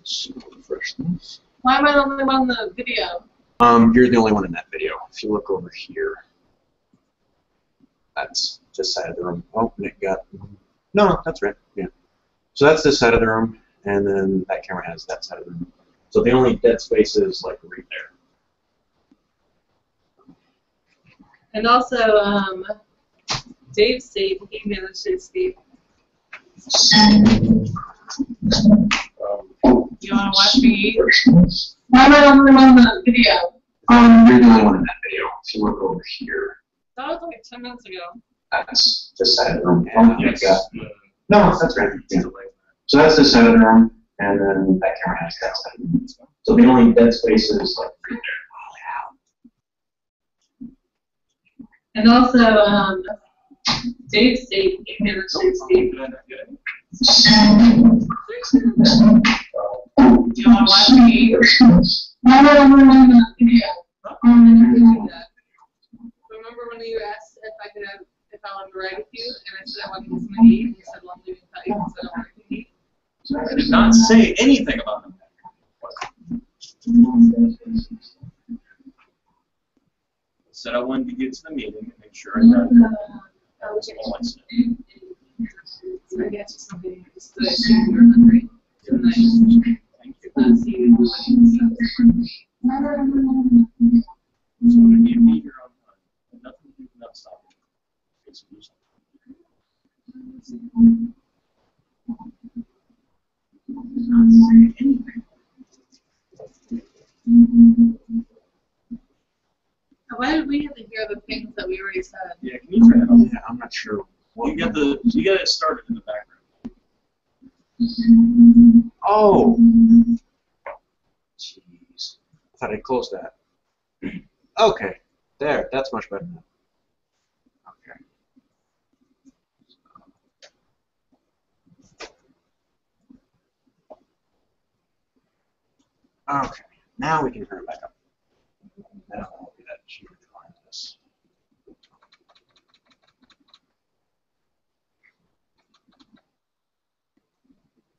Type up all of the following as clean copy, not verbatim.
So refresh this. Why am I the only one on the video? You're the only one in that video. If you look over here, that's this side of the room. Oh, Nick got. No, that's right. Yeah. So that's this side of the room, and then that camera has that side of the room. So the only dead space is like right there. And also, Dave stayed. He managed to escape. You want to watch me eat? Why am I the only one in the video? You're the only one in that video. If you look over here, That was like 10 minutes ago. that's this side of the room. And Nick got. No, that's right. Yeah. So that's this side of the room, and then that camera has that side of the room. So the only dead space is like right there. And also, Dave stayed. He managed to escape. Do you want to watch me eat? Why am I the only one in the video? Remember when you asked if I wanted to ride with you, and I said I wanted to get something to eat, and you said, well, I'm leaving without you, and said I wanted to eat? I did not say anything about them. Said I wanted to get to the meeting and make sure I got all my stuff. So I got you something just so I see you were hungry. Tonight. Thank you. See you doing stuff. Just want to give me your own time. And nothing to do not stop me. It's do something. Not say anything. Why did we have to hear the things that we already said? Yeah, can you turn it on? Yeah, I'm not sure. You got it started in the background. Oh. Jeez. I thought I closed that. Okay. There. That's much better now. Okay. Okay. Now we can turn it back up. Now I'll be that cheaper to find this.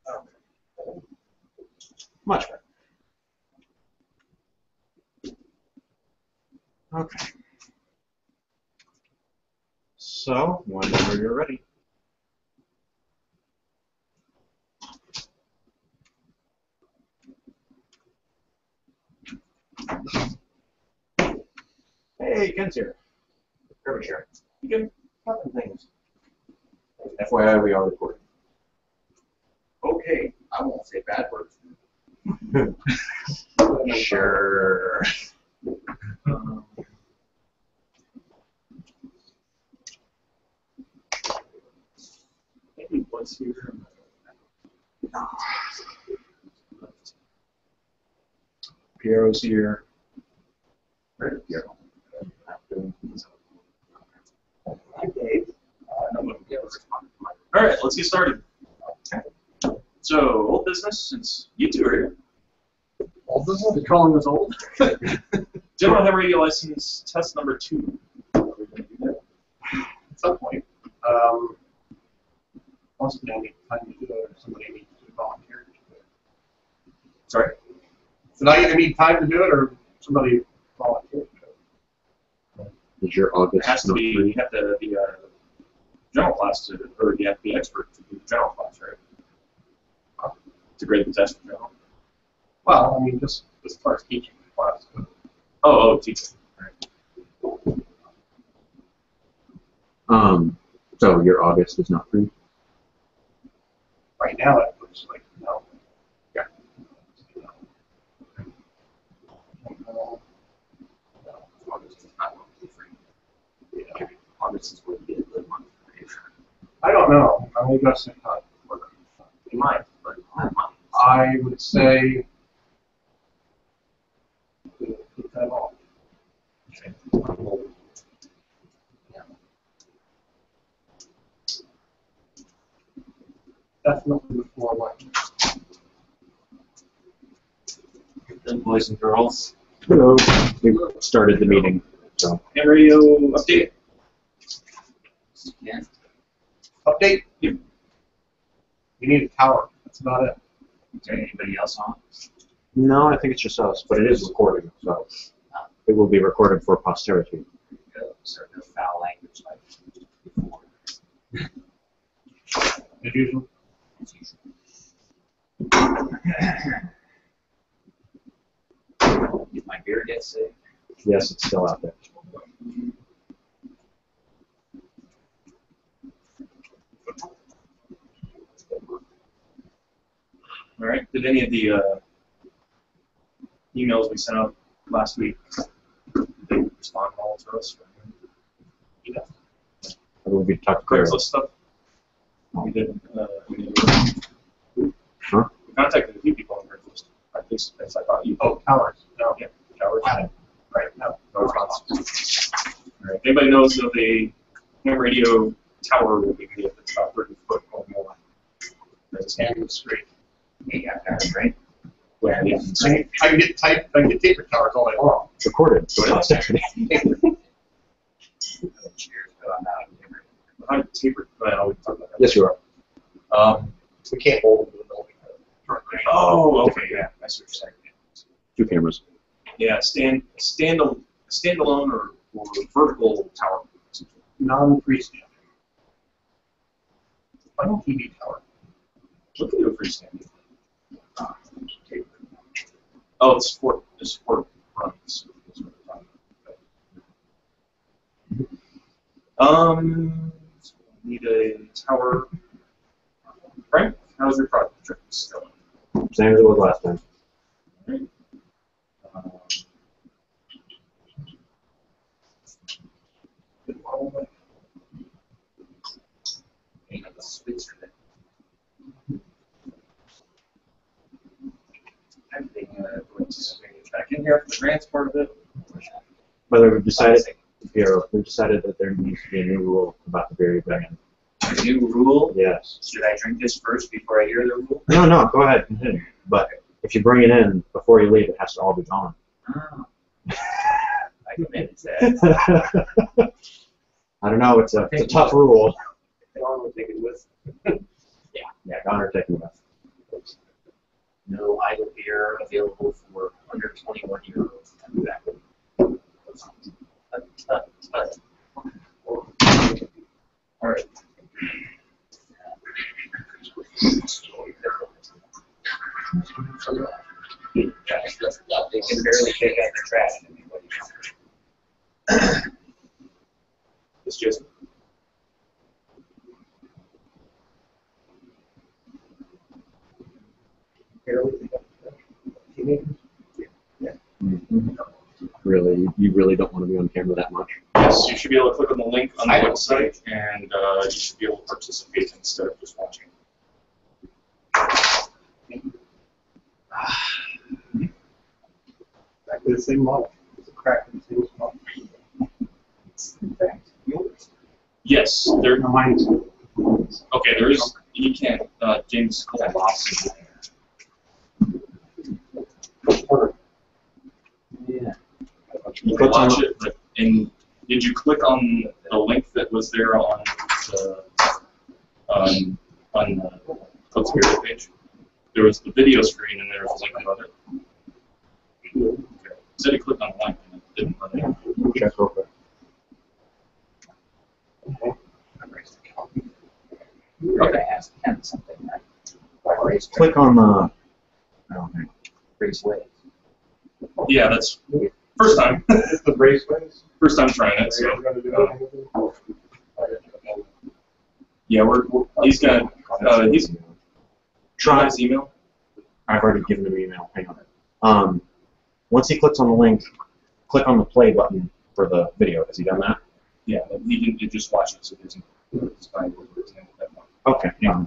Okay. Much better. Okay. So, whenever you're ready. Hey, Ken's here. Grab a chair. You can fucking things. FYI, we are recording. Okay, I won't say bad words. Sure. Maybe once here. Piero's here. Right, Piero. All right, let's get started. So, old business, since you two are here. Old business? You're calling us old? General Heavy Radio License Test Number 2. Are we going to do that? At some point. Possibly I need time to do it, or somebody needs to volunteer to do it. Sorry? So I either need time to do it, or somebody volunteer to do it. Is your August It has to be, you have to be a general class to, or you have to be expert to do the general class, right? To grade the test for general. Well, I mean, just as far as teaching the class. Oh, teaching. So your August is not free? Right now, it looks like no. Yeah. August is not going to be free. Yeah. August is where you get the month. I don't know. I mean, that's not. You might, but not month. I would say put that off. Okay. Definitely before lunch. Then boys and girls. Hello. We started the meeting, so. Ham radio update. Yeah. Update. Yep. We need a tower. That's about it. Is there anybody else on? No, I think it's just us, but it is recording, so it will be recorded for posterity. So no foul language like before. As usual. As usual. Did my beer get sick? Yes, it's still out there. All right. Did any of the emails we sent out last week, did they respond all to us? Yeah. I believe we talked about Craigslist stuff? We did. Huh? We contacted a few people on Craigslist. At least as I thought you. Oh, towers. No. Yeah, towers. Right. No. No response. All right. Anybody knows of a ham radio tower that we can get that's about 30 foot or more? That's And it's great. Yeah, got it, right? well, yeah. I can get taper towers all day long. it's recorded for posterity. Cheers, but I'm not a gamer. How to taper? Well, we can talk about that. Yes, you are. We can't hold them in the building. Oh, okay, yeah. I see what you're saying. 2 cameras. Yeah, standalone or vertical tower. Non-freestanding. Like a TV tower. Look at the freestanding. Oh, it's support runs. Need a tower. Frank, how's your project going? Same as it was last time. Alright. Switzerland. Everything going to Back in here for the grants part of it. Whether we've decided that there needs to be a new rule about the berry ban. A new rule? Yes. Should I drink this first before I hear the rule? No, go ahead, continue. But if you bring it in before you leave, it has to all be gone. Oh. I committed to that. I don't know, it's a tough rule. Dawn will take it with. Yeah, gone or taken with. No idle beer available for under 21 year olds. All right. They can barely take out the trash. It's Jason. Barely take up the teenagers. Really, you really don't want to be on camera that much. Yes, you should be able to click on the link on the website, and you should be able to participate instead of just watching. Exactly the same model. It's a crack in the same spot. In fact, yours. Yes, there. No, mine is. Okay, there is. You can't. James called lost. Yeah. You can watch it, but did you click on the link that was there on the Cyberia page? There was the video screen, and there was a link above it. Okay. Said he clicked on the link, and it didn't let it. Check real quick. You're going to ask him something, right? Click on the. Raceway. Yeah, that's first time. It's the raceways. First time trying it. So We're gonna do that. yeah, he's gonna he's try his email. I've already given him an email. Hang on. Once he clicks on the link, click on the play button for the video. Has he done that? Yeah, he didn't just watch it, so it isn't. It's fine with it at that point. Okay. Yeah.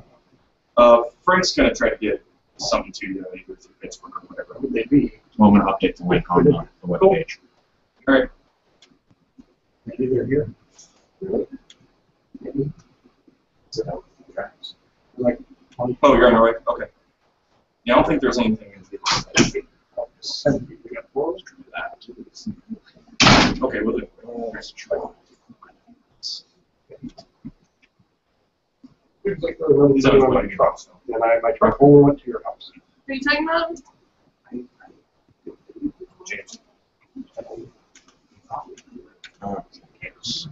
Frank's gonna try to get something to you, either through Facebook or whatever. Would they be? Well, I'm going to update the link on the web page. All right. Maybe they're here. Maybe. Like, Oh, you're on the right. Okay. Yeah, I don't think there's anything in the. 7 people got 4. Okay, we'll do. Seems like they're really He's on his way. trucks. and my truck only went to your house. What are you talking about? James. Yes.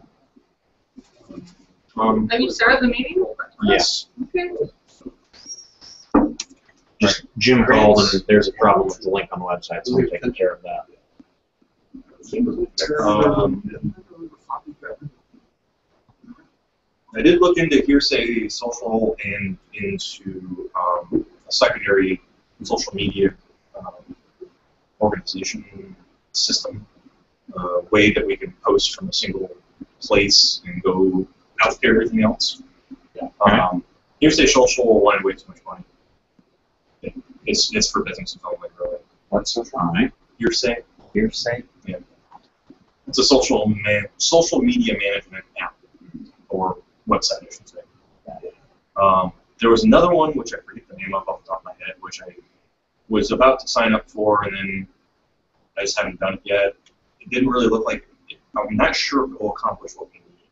Have you started the meeting? Yes. Okay. Just Jim called and there's a problem with the link on the website, so we're taking care of that. I did look into Hearsay Social and into a secondary social media organization system, way that we can post from a single place and go out to everything else. Hearsay Social will wind way too much money. It's for businesses only, really. What's social? Alright. Hearsay. Hearsay? Yeah. It's a social media management app, or website, I should say. There was another one, which I forget the name of off the top of my head, which I was about to sign up for, and then I just haven't done it yet. It didn't really look like it. I'm not sure if it will accomplish what we need,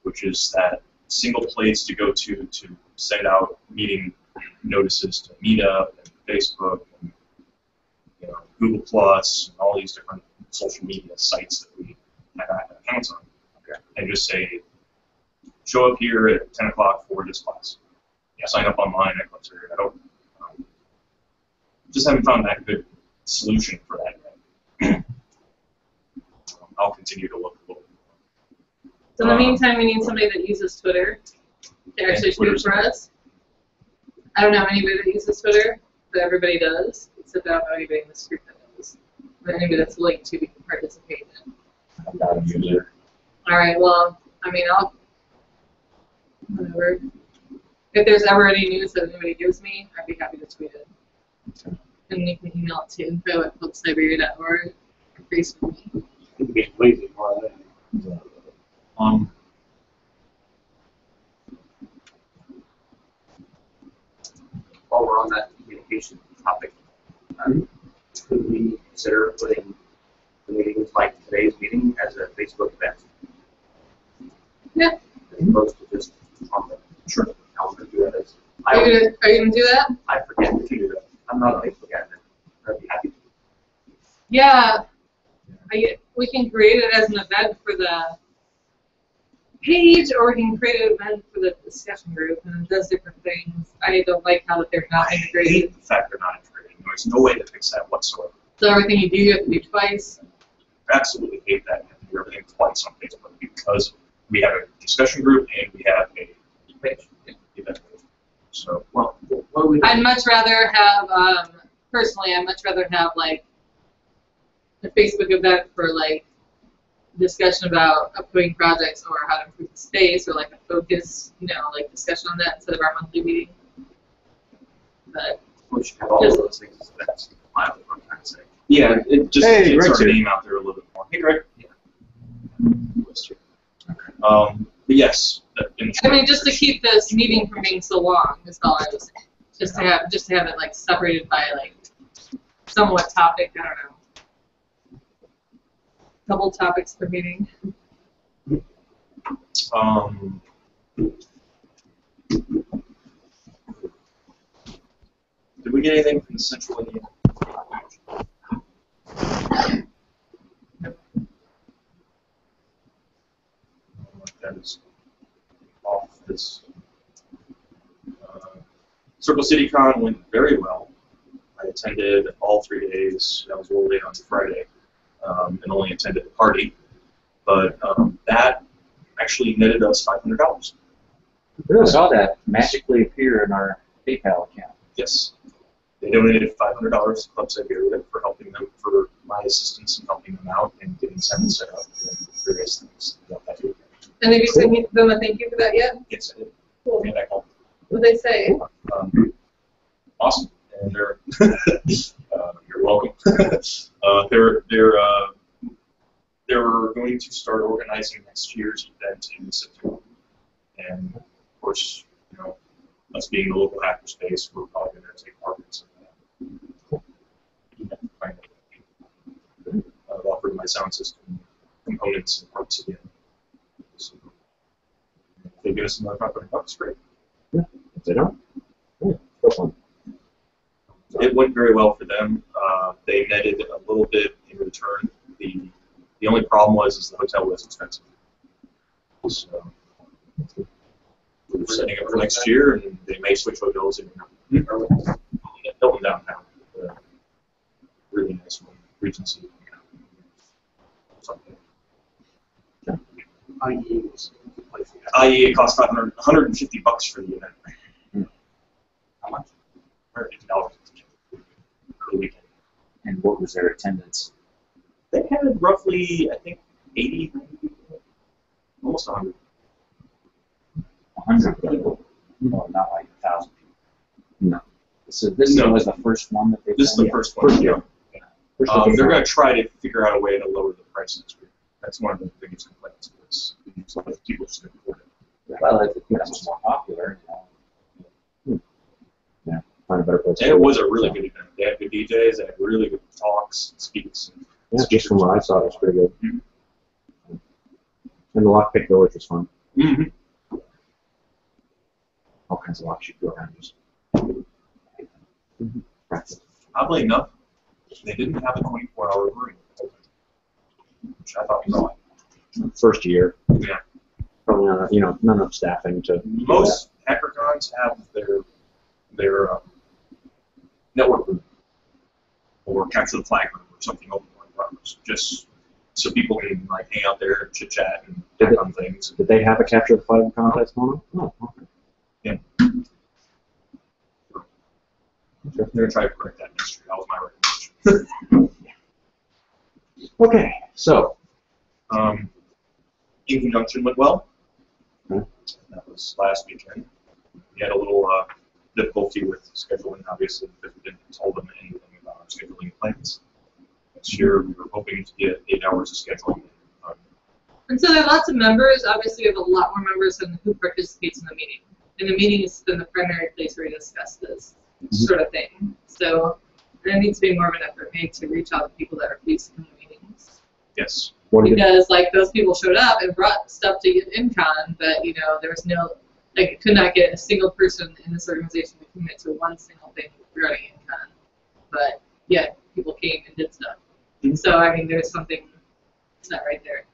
which is that single place to go to send out meeting notices to Meetup and Facebook and Google Plus and all these different social media sites that we have accounts on. Okay. And just say, show up here at 10 o'clock for this class. Sign up online at Let's Figure It Out. Just haven't found that good solution for that yet. I'll continue to look a little bit more. So in the meantime, we need somebody that uses Twitter to actually speak for us. I don't know anybody that uses Twitter, but everybody does, except I don't know anybody in this group that does. Or anybody that's willing to participate in. I'm not a user. Alright, well, I mean, I'll, whatever. If there's ever any news that anybody gives me, I'd be happy to tweet it. And you can email it to info@cyberia.org or Facebook me. It'd be lazy more than anything. While we're on that communication topic, could we consider putting the meetings like today's meeting as a Facebook event? Yeah. As opposed to just on the calendar do that as Are you gonna do that? I forget to do that. I'm not a Facebook admin. I'd be happy to. Yeah. We can create it as an event for the page, or we can create an event for the discussion group, and it does different things. I don't like how that they're not I integrated. hate the fact they're not integrated. There's no way to fix that whatsoever. So everything you do, you have to do twice. I absolutely hate that. You have to do everything twice on Facebook because we have a discussion group and we have a page. Event page. So, Well, what do we do? I'd much rather have, personally, I'd much rather have like a Facebook event for like discussion about upcoming projects or how to improve the space, or like a focus, like discussion on that instead of our monthly meeting. But We should have all of those things as events. What I'm trying to say. yeah, it just Hey, gets Greg's our here. name out there a little bit more. Hey, Greg. Yeah. But yes, in I mean, just to keep this meeting from being so long is all I was saying. Just to have it like separated by like somewhat topic. I don't know. Couple topics per meeting. Did we get anything from the Central Indiana? That is off this. Circle City Con went very well. I attended all 3 days. I was a little late on Friday and only attended the party. But that actually netted us $500. I saw that magically appear in our PayPal account. Yes. They donated $500 to Club Cyberia for helping them, for my assistance in helping them out and getting something set up and various things. And have you sent them a thank you for that yet? Yes, I did. Cool. And I called. What did they say? Awesome. And they're you're welcome. They're going to start organizing next year's event in September. And of course, us being the local hackerspace, we're probably going to take part in some of that. I've offered my sound system components and parts again. So if they give us another $500, great. Yeah, if they don't. Yeah. It went very well for them. They netted a little bit in return. The only problem was the hotel was expensive. So we're setting up for next year, and they may switch hotels in Hilton downtown. Really nice one, Regency. Something. IE, it cost $150 for the event. How much? $150 for the weekend. And what was their attendance? They had roughly, I think, 80, 90 people. Almost 100. 100 people? Well, not like 1,000 people. No. So this No. was the first one that they This is the first one. First year. They're going to try to figure out a way to lower the price next year. That's one of the biggest complaints. So that people just couldn't afford it. Well, if it becomes more popular, Yeah, find a better place. And it was a really good event. They had good DJs, they had really good talks, speaks. Yeah, just from what I saw, it was pretty good. Mhm. And the Lockpick Village was fun. Mm-hmm. All kinds of locks you go around. Just practice. Oddly enough, they didn't have a 24-hour room, which I thought was odd. First year, Yeah. probably not, not enough staffing to. Most hackathons have their network room or capture the flag room or something open on progress, just so people can like hang out there and chit chat and Did hack on things. Did they have a capture the flag contest going on? Oh, okay. Yeah. Sure. They're gonna try to correct that next year. That was my recommendation. Okay, so In conjunction went well. Hmm. That was last weekend. We had a little difficulty with scheduling, obviously, because we didn't tell them anything about our scheduling plans. This year, we were hoping to get 8 hours of scheduling. And so there are lots of members. Obviously, we have a lot more members than who participates in the meeting. And the meeting is then the primary place where we discuss this sort of thing. So there needs to be more of an effort made to reach out to people that are pleased to come to meetings. Yes. what did Because like those people showed up and brought stuff to InCon, but there was no, like, could not get a single person in this organization to commit to one single thing regarding InCon. But yet people came and did stuff. So I mean, there's something that's not right there.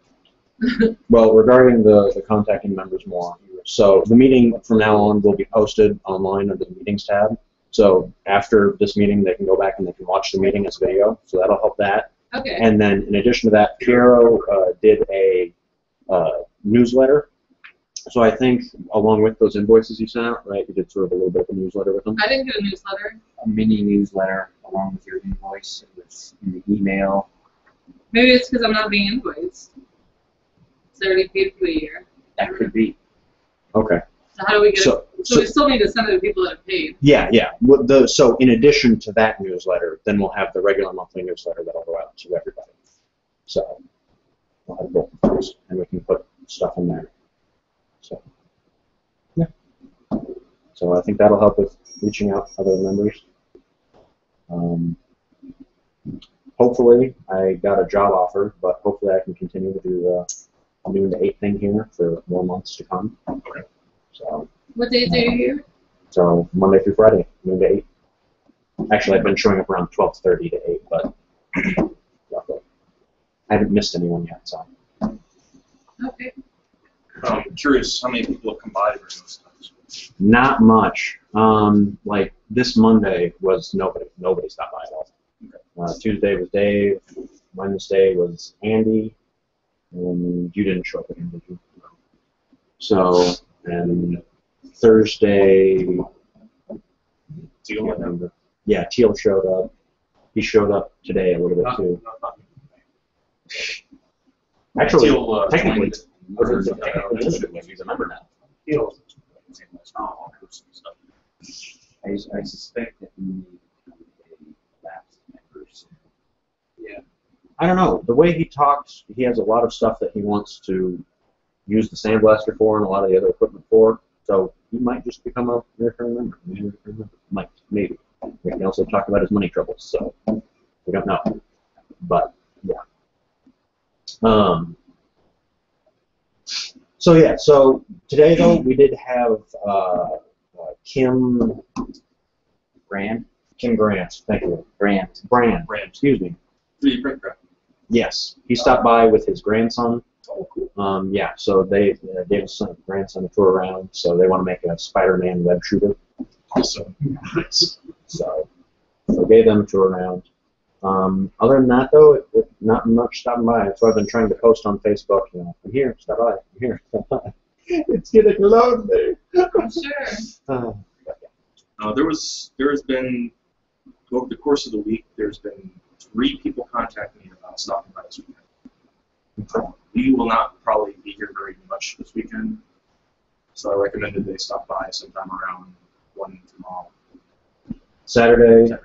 Well, regarding the contacting members more, so the meeting from now on will be posted online under the meetings tab. So after this meeting, they can go back and they can watch the meeting as video. So that'll help that. Okay. And then in addition to that, Piero did a newsletter. So I think along with those invoices you sent out, right, you did sort of a little bit of a newsletter with them. I didn't get a newsletter. a mini newsletter along with your invoice. It was in the email. Maybe it's because I'm not being invoiced. It's already paid for the year. That could be. Okay. So how do we get So- it? So we still need to send it to people that have paid. Yeah, yeah. So in addition to that newsletter, then we'll have the regular monthly newsletter that'll go out to everybody. So we'll have both of those, and we can put stuff in there. So yeah. So I think that'll help with reaching out to other members. Hopefully, I got a job offer, but hopefully I can continue to do the noon to 8 thing here for more months to come. Okay. What days are you here? So Monday through Friday, noon to 8. Actually, I've been showing up around 12:30 to 8, but roughly. I haven't missed anyone yet, so. Okay. I'm curious how many people have come by during those times. Not much. Like this Monday was nobody. Nobody stopped by at all. Tuesday was Dave. Wednesday was Andy. And you didn't show up again, did you? So, and Thursday. Teal went down. Yeah, Teal showed up. He showed up today a little bit too. Actually, Teal, technically, technically, he's a member now. I suspect that we need a lapsed members. Yeah. I don't know. The way he talks, he has a lot of stuff that he wants to use the sandblaster for and a lot of the other equipment for. So he might just become a recurring member. Might, maybe. We can also talk about his money troubles, so we don't know. But yeah. So yeah. So today though we did have Kim Brand? Kim Grant, thank you. Grant. Brand, Brand. excuse me. 3D print graphic. Yes, he stopped by with his grandson. Oh, cool. Yeah, so they gave his grandson a tour around, so they want to make a Spider-Man web shooter. Awesome. Nice. So gave them a tour around. Other than that, though, not much stopping by. So I've been trying to post on Facebook, you know, I'm here, stop by, I'm here, stop by. It's getting lonely. I'm sure. There has been, over the course of the week, there's been 3 people contacting me about stopping by this weekend. We will not probably be here very much this weekend, so I recommended they stop by sometime around 1 tomorrow. Saturday,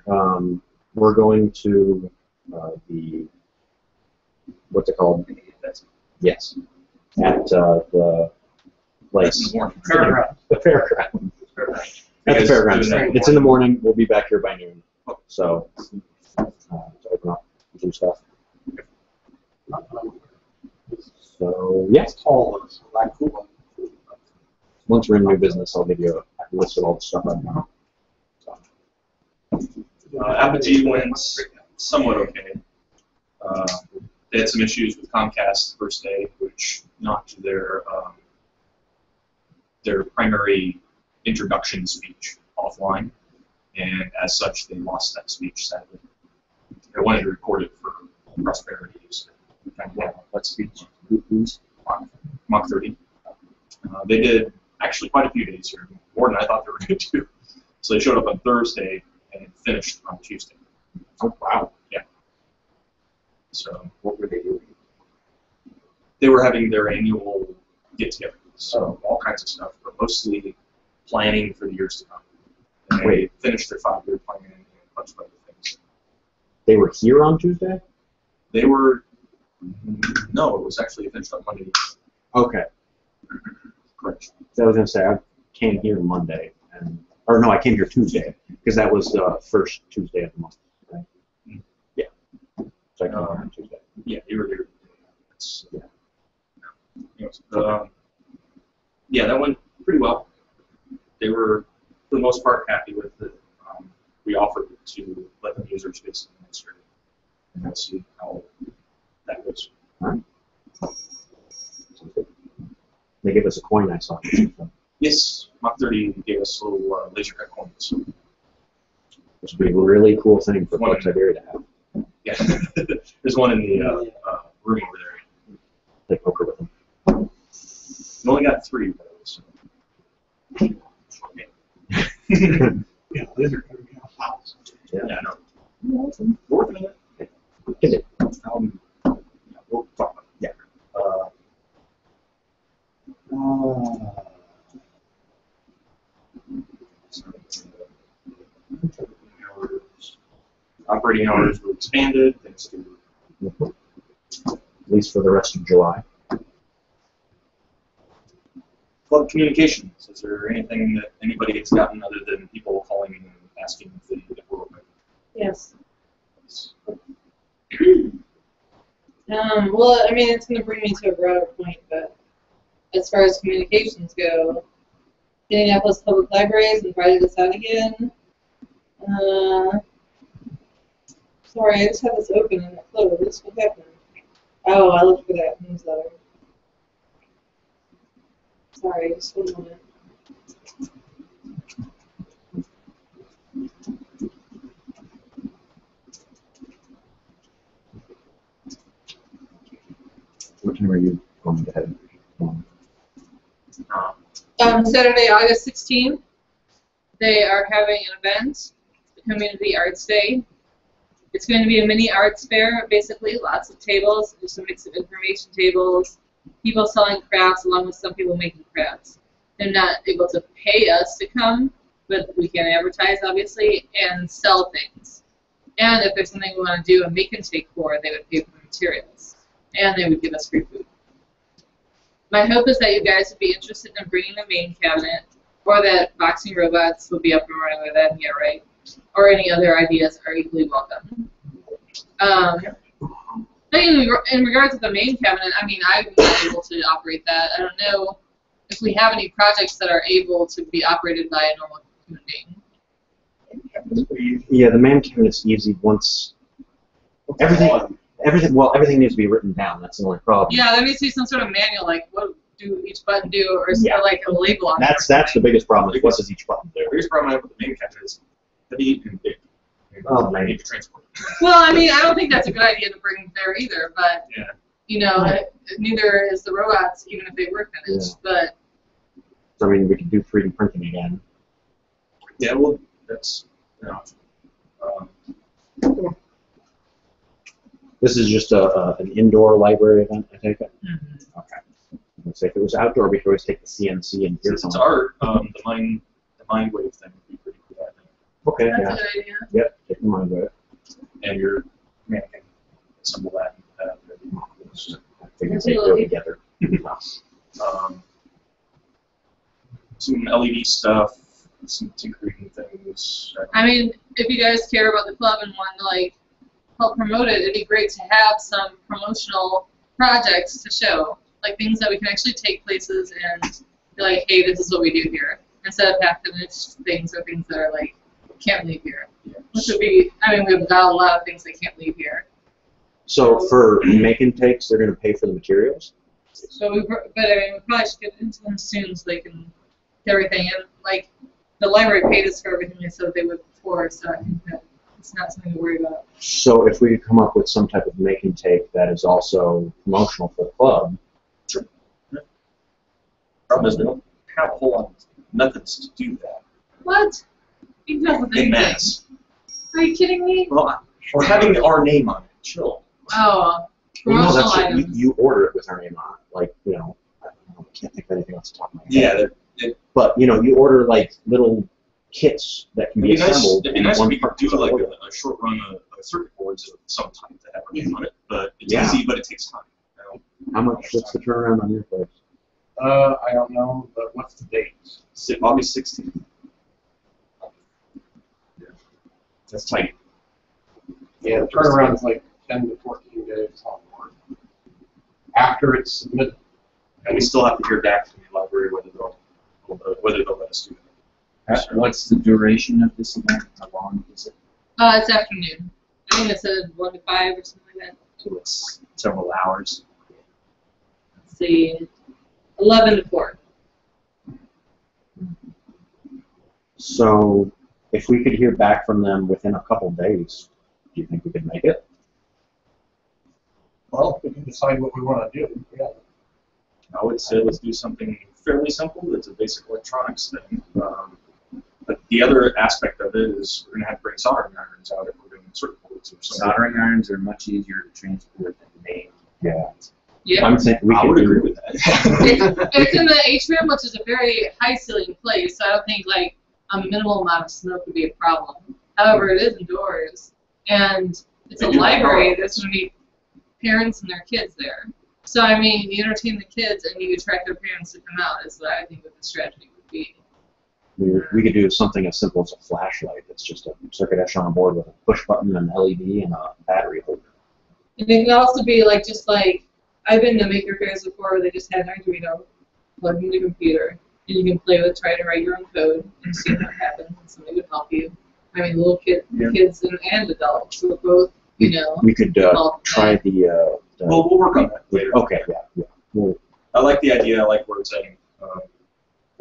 we're going to the, what's it called? Yes, at the place. Fairground. The fairground. At the fairgrounds. It's in the morning. We'll be back here by noon. So, to open up and do stuff. So, yeah. Tall is like cool. Once we're in new business, I'll give you a list of all the stuff I know. Apogee went somewhat okay. They had some issues with Comcast the first day, which knocked their primary introduction speech offline, and as such, they lost that speech sadly. They wanted to record it for prosperity use. What speech? Mach 30. They did actually quite a few days here, more than I thought they were going to do. So they showed up on Thursday and finished on Tuesday. Oh, wow. Yeah. So What were they doing? they were having their annual get-together, so all kinds of stuff, but mostly planning for the years to come. And they finished their 5-year plan and a bunch of other things. They were here on Tuesday? They were, no, it was actually finished on Monday. Okay. Correct. So I was going to say, I came here Monday, or no, I came here Tuesday, because that was the first Tuesday of the month, right? Mm. Yeah. So I came here on Tuesday. Yeah, you were there. Yeah. Anyways, yeah, that went pretty well. They were, for the most part, happy with it. We offered to let them use our space in the next year, and we'll see how that goes. All right. Sounds good. They gave us a coin, I saw. Yes, Mach 30 gave us little laser cut coins. Which would be a really cool thing for One folks in- Cyberia to have. Yeah, there's one in the room over there. Play poker with them. We only got 3 of those. Yeah, these are going to be a house. Yeah, I know. We're working on it. Is it? Yeah, we'll talk about it. Yeah. Operating hours were expanded thanks to At least for the rest of July. club communications. Is there anything that anybody has gotten other than people calling and asking if we're open? Yes. Well, I mean, it's going to bring me to a broader point, but as far as communications go, Indianapolis Public Library has invited us out again. Sorry, I just had this open and it closed. What happened? Oh, I looked for that newsletter. Sorry, just one moment. What time are you going to head? Saturday, August 16th, they are having an event, the Community Arts Day. It's going to be a mini arts fair, basically, lots of tables, just a mix of information tables, people selling crafts along with some people making crafts. They're not able to pay us to come, but we can advertise, obviously, and sell things. And if there's something we want to do a make and take for, they would pay for the materials. And they would give us free food. My hope is that you guys would be interested in bringing the main cabinet, or that boxing robots will be up and running with that and get right, or any other ideas are equally welcome. In regards to the main cabinet, I mean, I'm not able to operate that. I don't know if we have any projects that are able to be operated by a normal human being. cabinet's pretty easy. Yeah, the man cabinet's easy once everything needs to be written down. That's the only problem. Yeah, there needs to be some sort of manual, like what do each button do, or Yeah. like a label on it. That's the biggest problem. Is what does each button do? The biggest problem I have with the main cabinet is heavy and big. Oh, I man. need to transport it. Well, I mean, I don't think that's a good idea to bring there either, but, Yeah. you know, neither is the robots, even if they were finished, but, So, I mean, we could do 3D printing again. Yeah, well, that's an option. This is just an indoor library event, I take it? Okay. Let's say if it was outdoor, we could always take the CNC and Since earphones. it's art, the mind wave thing would be pretty cool, I think. Okay, that's yeah. a good idea. Yep, take the mind with it. And your mannequin, assemble that. I figured they go together. Some LED stuff, some tinkering things. I mean, if you guys care about the club and want to, like, help promote it, it'd be great to have some promotional projects to show, like things that we can actually take places and be like, hey, this is what we do here, instead of half-finished things or things that are like, can't leave here. Which would be, I mean, we've got a lot of things that can't leave here. So for make and takes, they're going to pay for the materials? But I mean, we probably should get into them soon so they can get everything in. Like, the library paid us for everything they said they would before, so I think that it's not something to worry about. So if we could come up with some type of make and take that is also promotional for the club. Sure. Yeah. Problem is, we don't have a whole lot of methods to do that What? You can with in anything. mass. Are you kidding me? Well, or having our name on it. Chill. Oh, Well, no, promotional that's it. items. You order it with our name on it. Like, you know, I don't know, I can't think of anything off the top of my head. Yeah, But, you know, you order like little kits that can be assembled. It'd be nice if in we one could do like order. a short run of circuit boards of some type that have our name on it. But it's Yeah. easy, but it takes time. You know? How much? What's the turnaround on your place? I don't know, but what's the date? August 16th. Yeah. That's tight. Yeah, the turnaround is like 10 to 14 days on board. After it's submitted. And we still have to hear back from the library whether they'll let us do it. What's the duration of this event? How long is it? It's afternoon. I think it said 1 to 5 or something like that. So it's several hours. Let's see, 11 to 4. So if we could hear back from them within a couple days, do you think we could make it? Well, we can decide what we want to do. Yeah. I would say let's do something fairly simple. It's a basic electronics thing. But the other aspect of it is we're going to have to bring soldering irons out if we're doing circuit boards or something. Soldering irons are much easier to transport than made. Yeah. Yeah. I'm saying we I could would do agree with that. It's in the atrium, which is a very high ceiling place, so I don't think like a minimal amount of smoke would be a problem. However, it is indoors, and it's a They do library. have There's going to be parents and their kids there. So I mean, you entertain the kids and you attract their parents to come out. Is what I think what the strategy would be. We could do something as simple as a flashlight. It's just a circuit etch on a board with a push button, an LED, and a battery holder. And it can also be like just like I've been to maker fairs before where they just had an Arduino plugged into a computer and you can play with, try to write your own code and see what happens, and somebody would help you. I mean, little kids and adults who are both, you know. We could involved in try that. the Well, we'll work on that later. okay, yeah. We'll, I like the idea. I like where it's heading.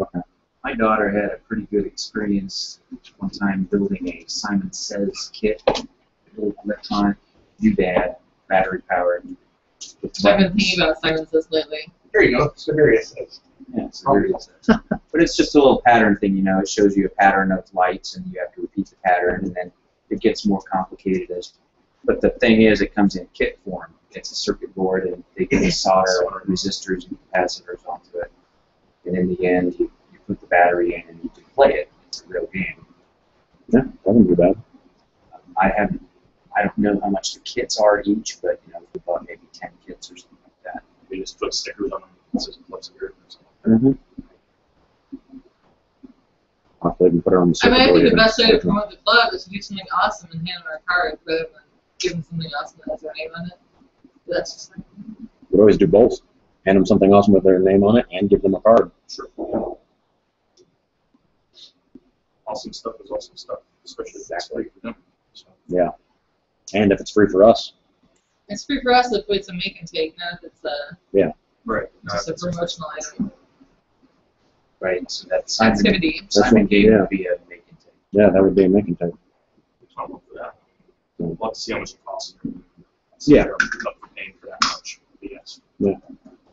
okay. My daughter had a pretty good experience one time building a Simon Says kit, a little electronic doodad, battery powered. I've been thinking about Simon Says lately. Here you go. Cyberia says. Yeah, it's very but it's just a little pattern thing, you know. It shows you a pattern of lights, and you have to repeat the pattern, and then it gets more complicated as. But the thing is, it comes in kit form. It's a circuit board, and they can solder resistors and capacitors onto it. And in the end, you put the battery in, and you can play it. It's a real game. Yeah, that wouldn't be bad. I don't know how much the kits are each, but you know, we bought maybe 10 kits or something like that. We just put stickers on them. It says plugs here or something. Hopefully we can put it on the I mean, I circuit think board the best way to and- promote the club is to do something awesome and hand them our card rather than give them something awesome that has their name on it. But that's just like, We'd always do both. Hand them something awesome with their name on it and give them a card. Sure. Awesome stuff is awesome stuff. especially if it's free for them. So. Yeah. And if it's free for us. It's free for us if it's a make and take, not if it's Right. just a promotional item. Right, so that Simon Activity. Game Yeah. would be a make and take. Yeah, that would be a make and take. I'll look for that. We'll have to see how much it costs. Yeah. Up for paying for that much. But yes. Yeah.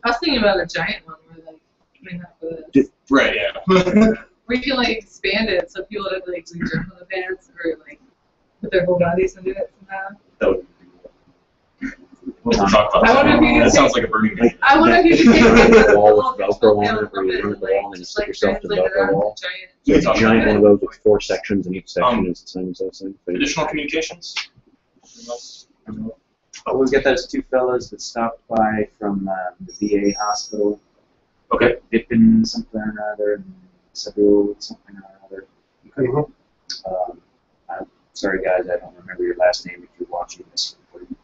I was thinking about a giant one where like doing that for this. Right. Yeah. We can like expand it so people that like do jump on the pads or like put their whole bodies into it somehow. That would be cool. We'll talk about I wonder if you can that. take- Sounds like a Burning Man. I wonder if you could take like The a wall little with Velcro on control it, where you panel run the from it, wall and you just, stick like, yourself to the translate it Velcro onto wall. giant. Yeah, it's a talking giant about one of those with 4 sections, and each section is the same as those things. Additional communications? Oh, we'll get those two fellows that stopped by from the VA hospital. Okay. Dippin something or another, Sabil something or another. Mhm. I'm sorry guys, I don't remember your last name if you're watching this recording.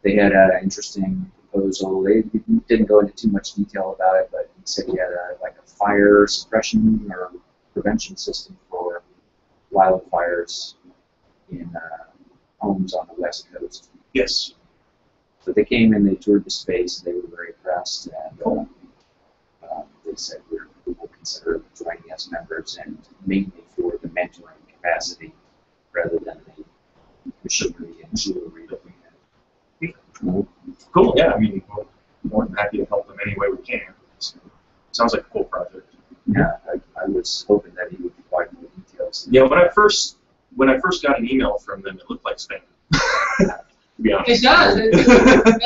They had an interesting proposal. They didn't go into too much detail about it, but he said he had like a fire suppression or prevention system for wildfires in homes on the West Coast. Yes. So they came and they toured the space. They were very impressed, and they said we will consider joining as members, and mainly for the mentoring capacity rather than the machinery and jewelry that we have. Cool. Yeah. I mean, we're more than happy to help them any way we can. So, sounds like a cool project. Yeah, I was hoping that he would provide more details. Yeah. When I first got an email from them, it looked like spam. To be honest. It does. It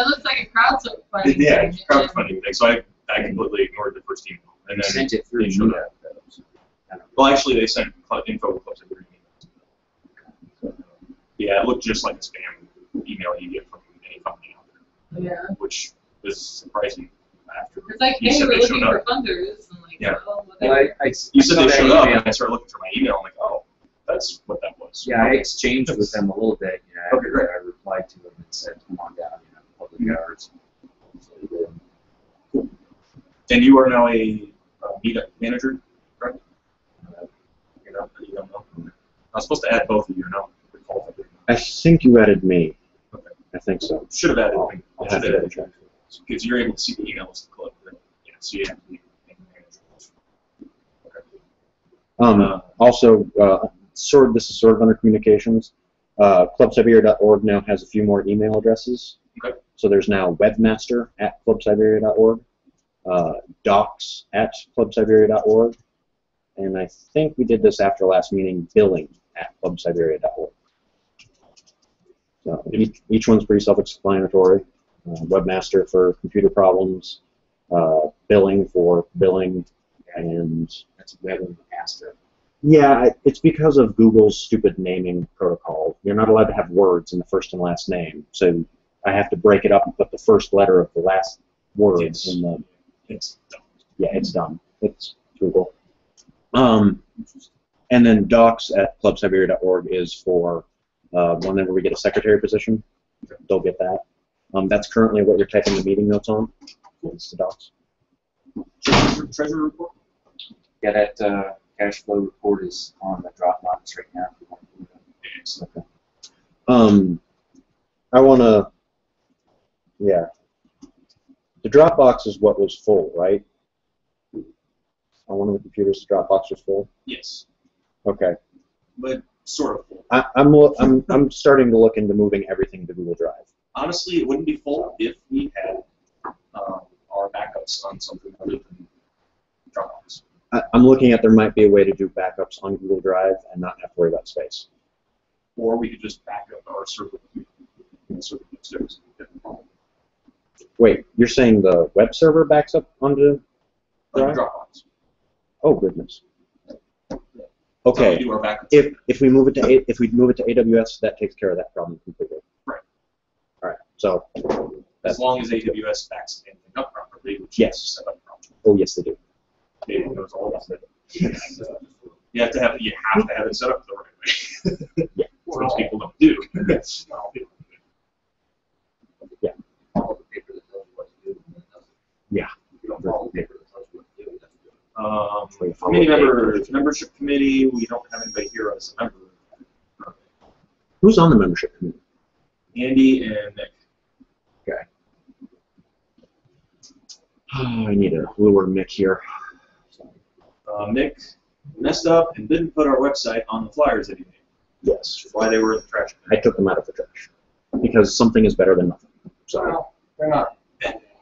looks like a crowdfunding Yeah, thing. it's a crowdfunding thing. So I completely ignored the first email, and then Sent it through they showed me. up. Well, actually, they sent info with Club Cyberia Meeting. Yeah, it looked just like a spam email you get from any company out there, Yeah. which is surprising. After It's like, you hey, said we're they looking showed for up. funders. And like, Yeah. well, Well, whatever. You said saw they that showed up, email. and I started looking through my email. I'm like, oh, that's what that was. Yeah, I exchanged with them a little bit. You know, Okay, after great. I replied to them and said, "Come on down, you know, public Mhm. hours." So they did. And you are now a meetup manager, correct? You don't know. I was supposed to add both of you, no? I think you added me. Okay. I think so. Should have added. I'll Should have to have double added. check. Because you're able to see the emails to the club. But, yeah, so you have to be a manager. Okay. Also, this is sort of under communications. ClubSiberia.org now has a few more email addresses. Okay. So there's now webmaster@clubsiberia.org, docs@clubsiberia.org, and I think we did this after last meeting, billing@clubsiberia.org. So each one's pretty self-explanatory. Webmaster for computer problems, billing for billing, and That's Webmaster. yeah, it's because of Google's stupid naming protocol. You're not allowed to have words in the first and last name, so I have to break it up and put the first letter of the last word Yes. in the. It's done. Yeah, it's done. It's Google. And then docs@clubsiberia.org is for whenever we get a secretary position, they'll get that. That's currently what you're typing the meeting notes on. It's the docs. Treasury report? Yeah, that cash flow report is on the Dropbox right now. If you want to do that. Okay. I want to. Yeah. The Dropbox is what was full, right? On one of the computers, the Dropbox was full. Yes. Okay. But sort of full. I'm starting to look into moving everything to Google Drive. Honestly, it wouldn't be full if we had our backups on something other than Dropbox. I'm looking at there might be a way to do backups on Google Drive and not have to worry about space. Or we could just back up our server upstairs. Wait, you're saying the web server backs up onto Drive? Dropbox. Oh goodness. That's how Okay. we do our backups. If we move it to AWS, that takes care of that problem completely. Right. All right. So. As long as AWS backs anything up properly, which Yes. is set up properly. Oh yes, they do. David knows all about it. You have to have it set up the right way. Yeah. Most people don't do. Yeah. Follow the paper that tells you what to do. And then does it. Yeah. If you don't follow the paper that tells you what to do, it doesn't do it. Committee membership committee, we don't have anybody here as a member. Who's on the membership committee? Andy and Nick. Okay. I need a lure Mick here. Nick messed up and didn't put our website on the flyers that he made. Yes. Which is why they were in the trash. I took them out of the trash because something is better than nothing. So Well, they're not.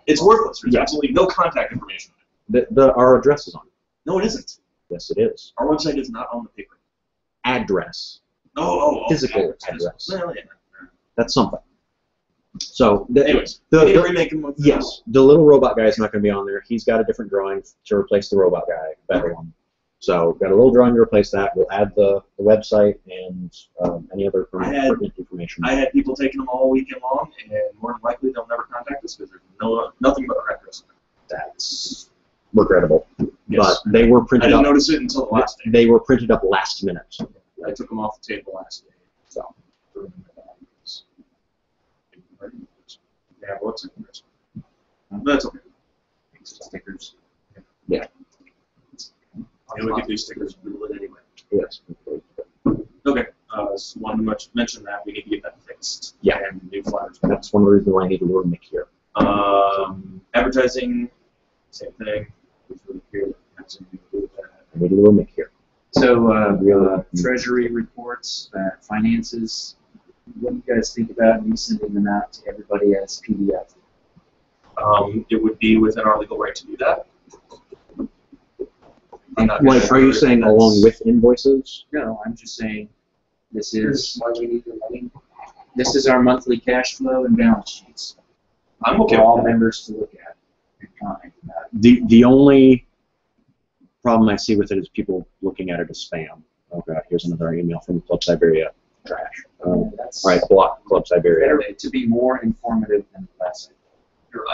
It's worthless. There's Yeah. absolutely no contact information. our address is on it. No, it isn't. Yes, it is. Our website is not on the paper. Address. Oh, Physical address. Well, yeah. That's something. So Anyways, we need to the remake him with yes, the little robot guy is not going to be on there. He's got a different drawing to replace the robot guy, a better one. So got a little drawing to replace that. We'll add the website and any other pertinent information. I had people taking them all weekend long, and more than likely they'll never contact us because there's nothing but our address. That's regrettable. Yes. But they were I printed didn't up. notice it until the last day. They were printed up last minute. I took them off the table last day. So Yeah, what's it? That's okay. Stickers. yeah, I'll look at these stickers and do it anyway. yes. Okay. So wanted to mention that we need to get that fixed. Yeah. And new flyers. That's one of the reasons why I need to lure Mick here. Advertising, same thing. It's really clear that it has anything to do with that. I need to lure Mick here. So, treasury reports, finances, what do you guys think about me sending them out to everybody as PDF? It would be within our legal right to do that. I'm not Like, sure are you if saying that's- along with invoices? No, I'm just saying this Here's is why we need the money. this is our monthly cash flow and balance sheets I'm okay for all with that. members to look at and comment. The only problem I see with it is people looking at it as spam. Oh god, here's another email from Club Cyberia. Trash. That's All right, block Club Cyberia. better to be more informative than less.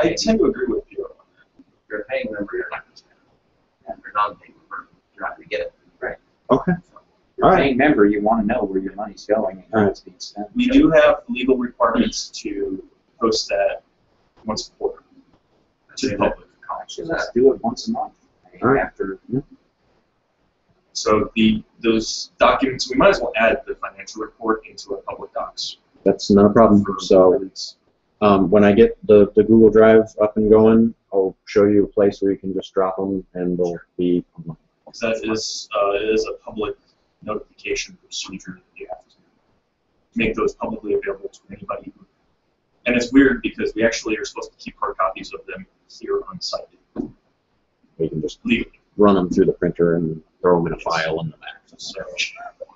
I tend to agree with you on that. If you're a paying member, you're not going to spend it. If you're not a paying member, you're not going to get it. Right. Okay. You're All a right. paying member, you want to know where your money's going and how it's being spent. We do have legal requirements to post that once a quarter to the public. Actually, let's do it once a month. All right. After So those documents, we might as well add the financial report into our public docs. That's not a problem. So when I get the Google Drive up and going, I'll show you a place where you can just drop them and they'll be online. That is a public notification procedure that you have to make those publicly available to anybody. And it's weird because we actually are supposed to keep hard copies of them here on site You can just legally. run them through the printer and throw them in a file in the back. So,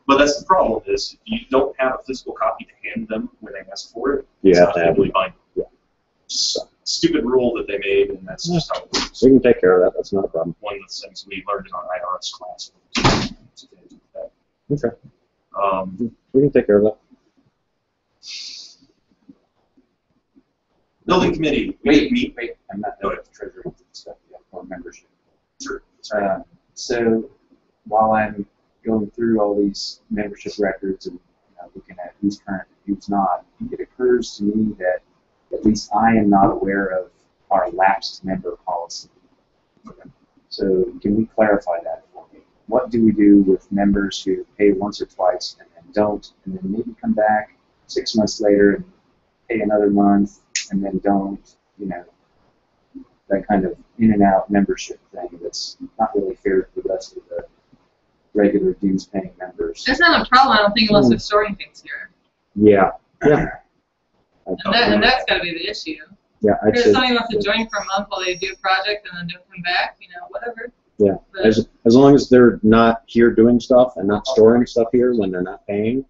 but that's the problem is if you don't have a physical copy to hand them when they ask for it, You it's have not to have legally it. binding. Yeah. Stupid rule that they made, and that's just how it works. So you can take care of that. That's not a problem. One of the things we learned in our IRS class. Okay. Um, We can take care of that. building committee. We did meet. wait, I'm not Go done with the treasury stuff yet, or membership. Sure. So while I'm going through all these membership records and looking at who's current and who's not, it occurs to me that at least I am not aware of our lapsed member policy. So can we clarify that for me? What do we do with members who pay once or twice and then don't, and then maybe come back 6 months later and pay another month and then don't, that kind of in and out membership thing that's not really fair to the rest of the regular dues paying members. That's not a problem, I don't think, unless they're storing things here. Yeah. Yeah. And that's got to be the issue. Yeah. I'd If say, somebody wants to join for a month while they do a project and then don't come back, whatever. yeah. But As long as they're not here doing stuff and not storing stuff here when they're not paying,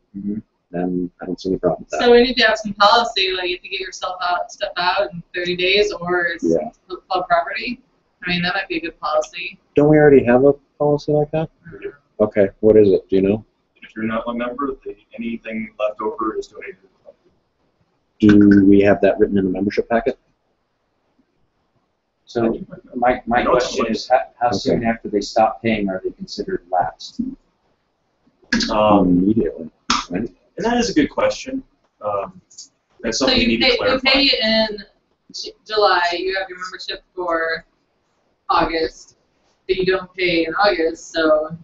then I don't see any problem with that. so we need to have some policy, like you have to get yourself stuff out in 30 days, or it's Yeah. club property. I mean, that might be a good policy. Don't we already have a policy like that? Okay. What is it? Do you know? If you're not a member, anything left over is donated to the club. Do we have that written in the membership packet? So my question is, how soon after they stop paying are they considered lapsed? Immediately. Right? And that is a good question. That's So something we you need to clarify. pay in July, you have your membership for August, but you don't pay in August, so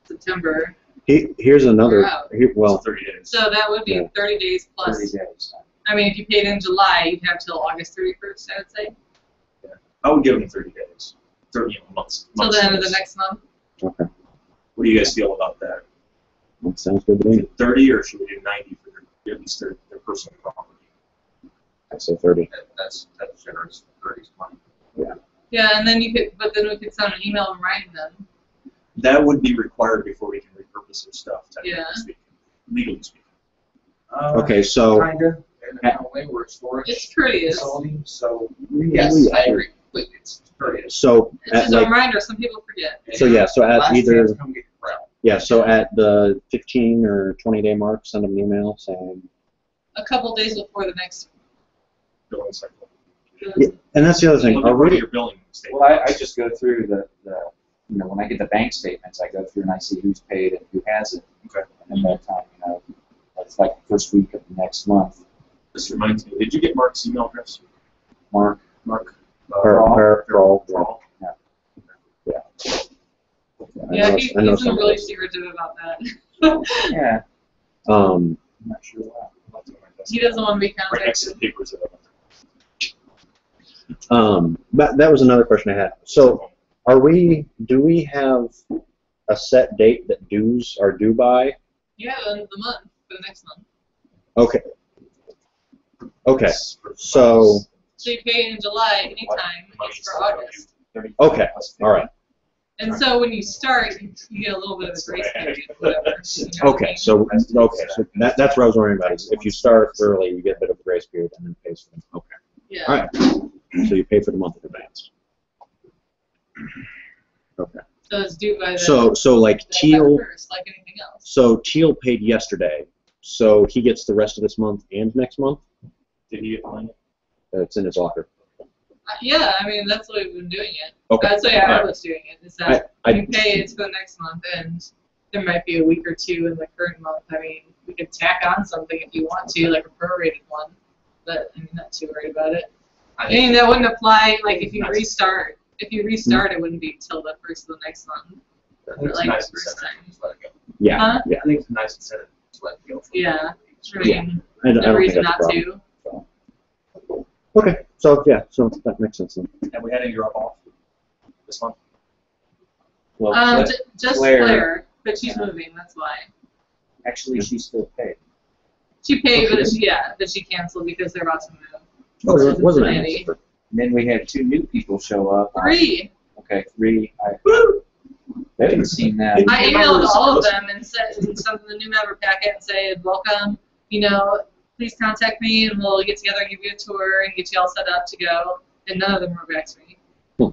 September. Here's another. Wow. Well, 30 days. So that would be Yeah. 30 days plus. 30 days. I mean, if you paid in July, you'd have till August 31st, I would say. I would give them 30 days. 30 months. Till the end of the notice. next month. okay. What do you guys feel about that? That sounds good to Is me. it 30 or should we do 90 for at least their personal property? I'd say 30. That's generous. 30's fine. Yeah, and then but then we could send an email reminding them. That would be required before we can repurpose their stuff, technically Yeah. speaking, legally speaking. Okay, so Kinda, in a way, we're a storage It's courteous. facility, so, yes, I agree, but it's courteous. so It's at just a like reminder, some people forget. so yeah, so at Last either chance, come get your crown. yeah, so at the 15 or 20-day mark, send them an email saying. A couple days before the next. Billing cycle. Yeah, and that's the other thing. Look Are at we? your billing statement. Well, I just go through when I get the bank statements, I go through and I see who's paid and who hasn't. Okay. And that time, it's like the first week of the next month. This reminds me, did you get Mark's email address? Mark, Mark? Pearl. yeah. Yeah. Yeah, I he's know been some of really those. secretive about that. Yeah, Um, I'm not sure why. He doesn't want to be Right next to the contacted. papers that are. but that was another question I had. So, do we have a set date that dues are due by? Yeah, the end of the month, for the next month. Okay. Okay. So, So you pay in July anytime, it's for August. okay. All right. And so when you start, you get a little bit of a grace period, whatever. You know what I Okay. mean? So that's what I was wondering about. Is if you start early, you get a bit of a grace period and then it pays for them. Okay. Yeah. All right. So you pay for the month in advance. Okay. So it's due by the So like the Teal. first, like anything else. So Teal paid yesterday. So he gets the rest of this month and next month. Did he get mine? It's in his locker. Yeah, I mean that's what we've been doing it. Okay. That's the way I was doing it. Is that I you pay it for the next month, and there might be a week or two in the current month. I mean, we could tack on something if you want to, like a prorated one. But I'm not too worried about it. I mean, that wouldn't apply. Like if you restart, it wouldn't be till the first of the next month. I think it's Like nice the first incentive time. to just let it go. Yeah. Huh? Yeah. I think it's a nice incentive to let it go. for Yeah. the- I mean, I no don't think reason that's a not problem. to. Okay. So yeah. So that makes sense then. Have we had any drop off this month? Well, Just Claire- Claire, but she's Yeah. moving. That's why. actually, she's still paid. She paid, but she canceled because they're about to move. Wasn't that Cincinnati. nice? And then we had 2 new people show up. 3. Okay, 3. I haven't seen them. I emailed all of them and sent the new member packet and said, welcome, please contact me and we'll get together and give you a tour and get you all set up to go. And none of them were back to me.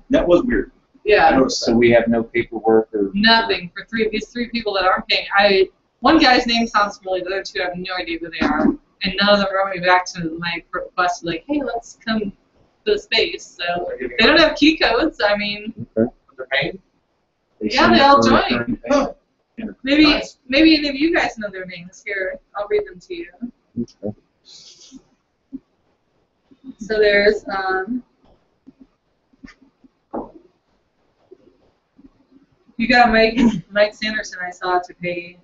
That was weird. I Yeah, noticed So that. we have no paperwork or nothing for these 3 people that aren't paying. One guy's name sounds familiar, the other 2 I have no idea who they are. And none of them wrote me back to my request like, hey, let's come to the space. So They're giving they don't have key codes. I mean, They're paying? yeah, they all joined. Huh. Maybe Nice. maybe any of you guys know their names. Here, I'll read them to you. Okay. So there's you got Mike Sanderson. I saw to pay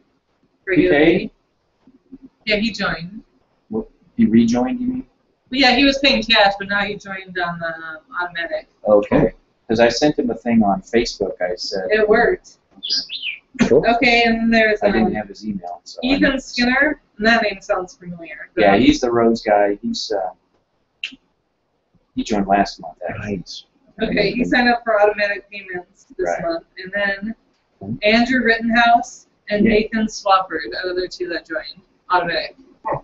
regularly. Yeah, he joined. he rejoined, you mean? But yeah, he was paying cash, but now he joined on the automatic. Okay. Because I sent him a thing on Facebook. I said It worked. Cool. Okay, and then there's I didn't have his email. So I Ethan didn't- Skinner. And that name sounds familiar. but- Yeah, he's the roads guy. He joined last month, actually. Nice. Okay, he signed up for automatic payments this Right. month. And then Andrew Rittenhouse and Yeah. Nathan Swafford are the other 2 that joined automatic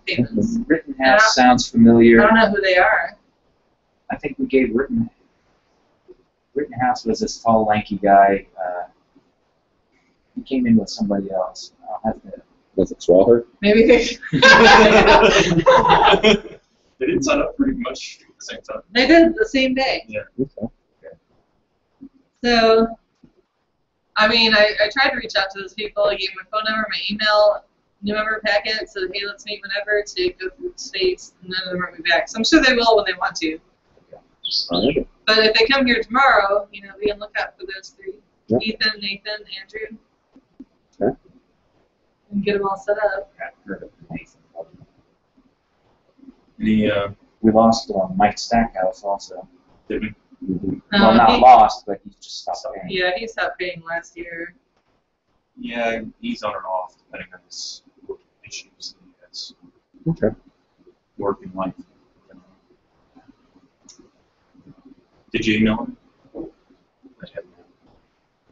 payments. Rittenhouse sounds familiar. I don't know who they are. I think we gave Rittenhouse was this tall, lanky guy. He came in with somebody else. I'll have to. Was it Swalher? Maybe they They didn't sign up pretty much at the same time. they did it the same day. Okay. So, I mean, I tried to reach out to those people. I gave them my phone number, my email, new member packet, said, hey, let's meet whenever to go through the states. And none of them wrote me back. So I'm sure they will when they want to. All right. But if they come here tomorrow, be on lookout for those 3. Yeah. Ethan, Nathan, Andrew. Okay. And get them all set up. I've heard of Nathan. Any, We lost Mike Stackhouse also. did we? Well, not lost, but he just stopped paying. Yeah, he stopped paying last year. Yeah, he's on or off, depending on his work issues that he has. Okay. Working life. Did you email him? I haven't.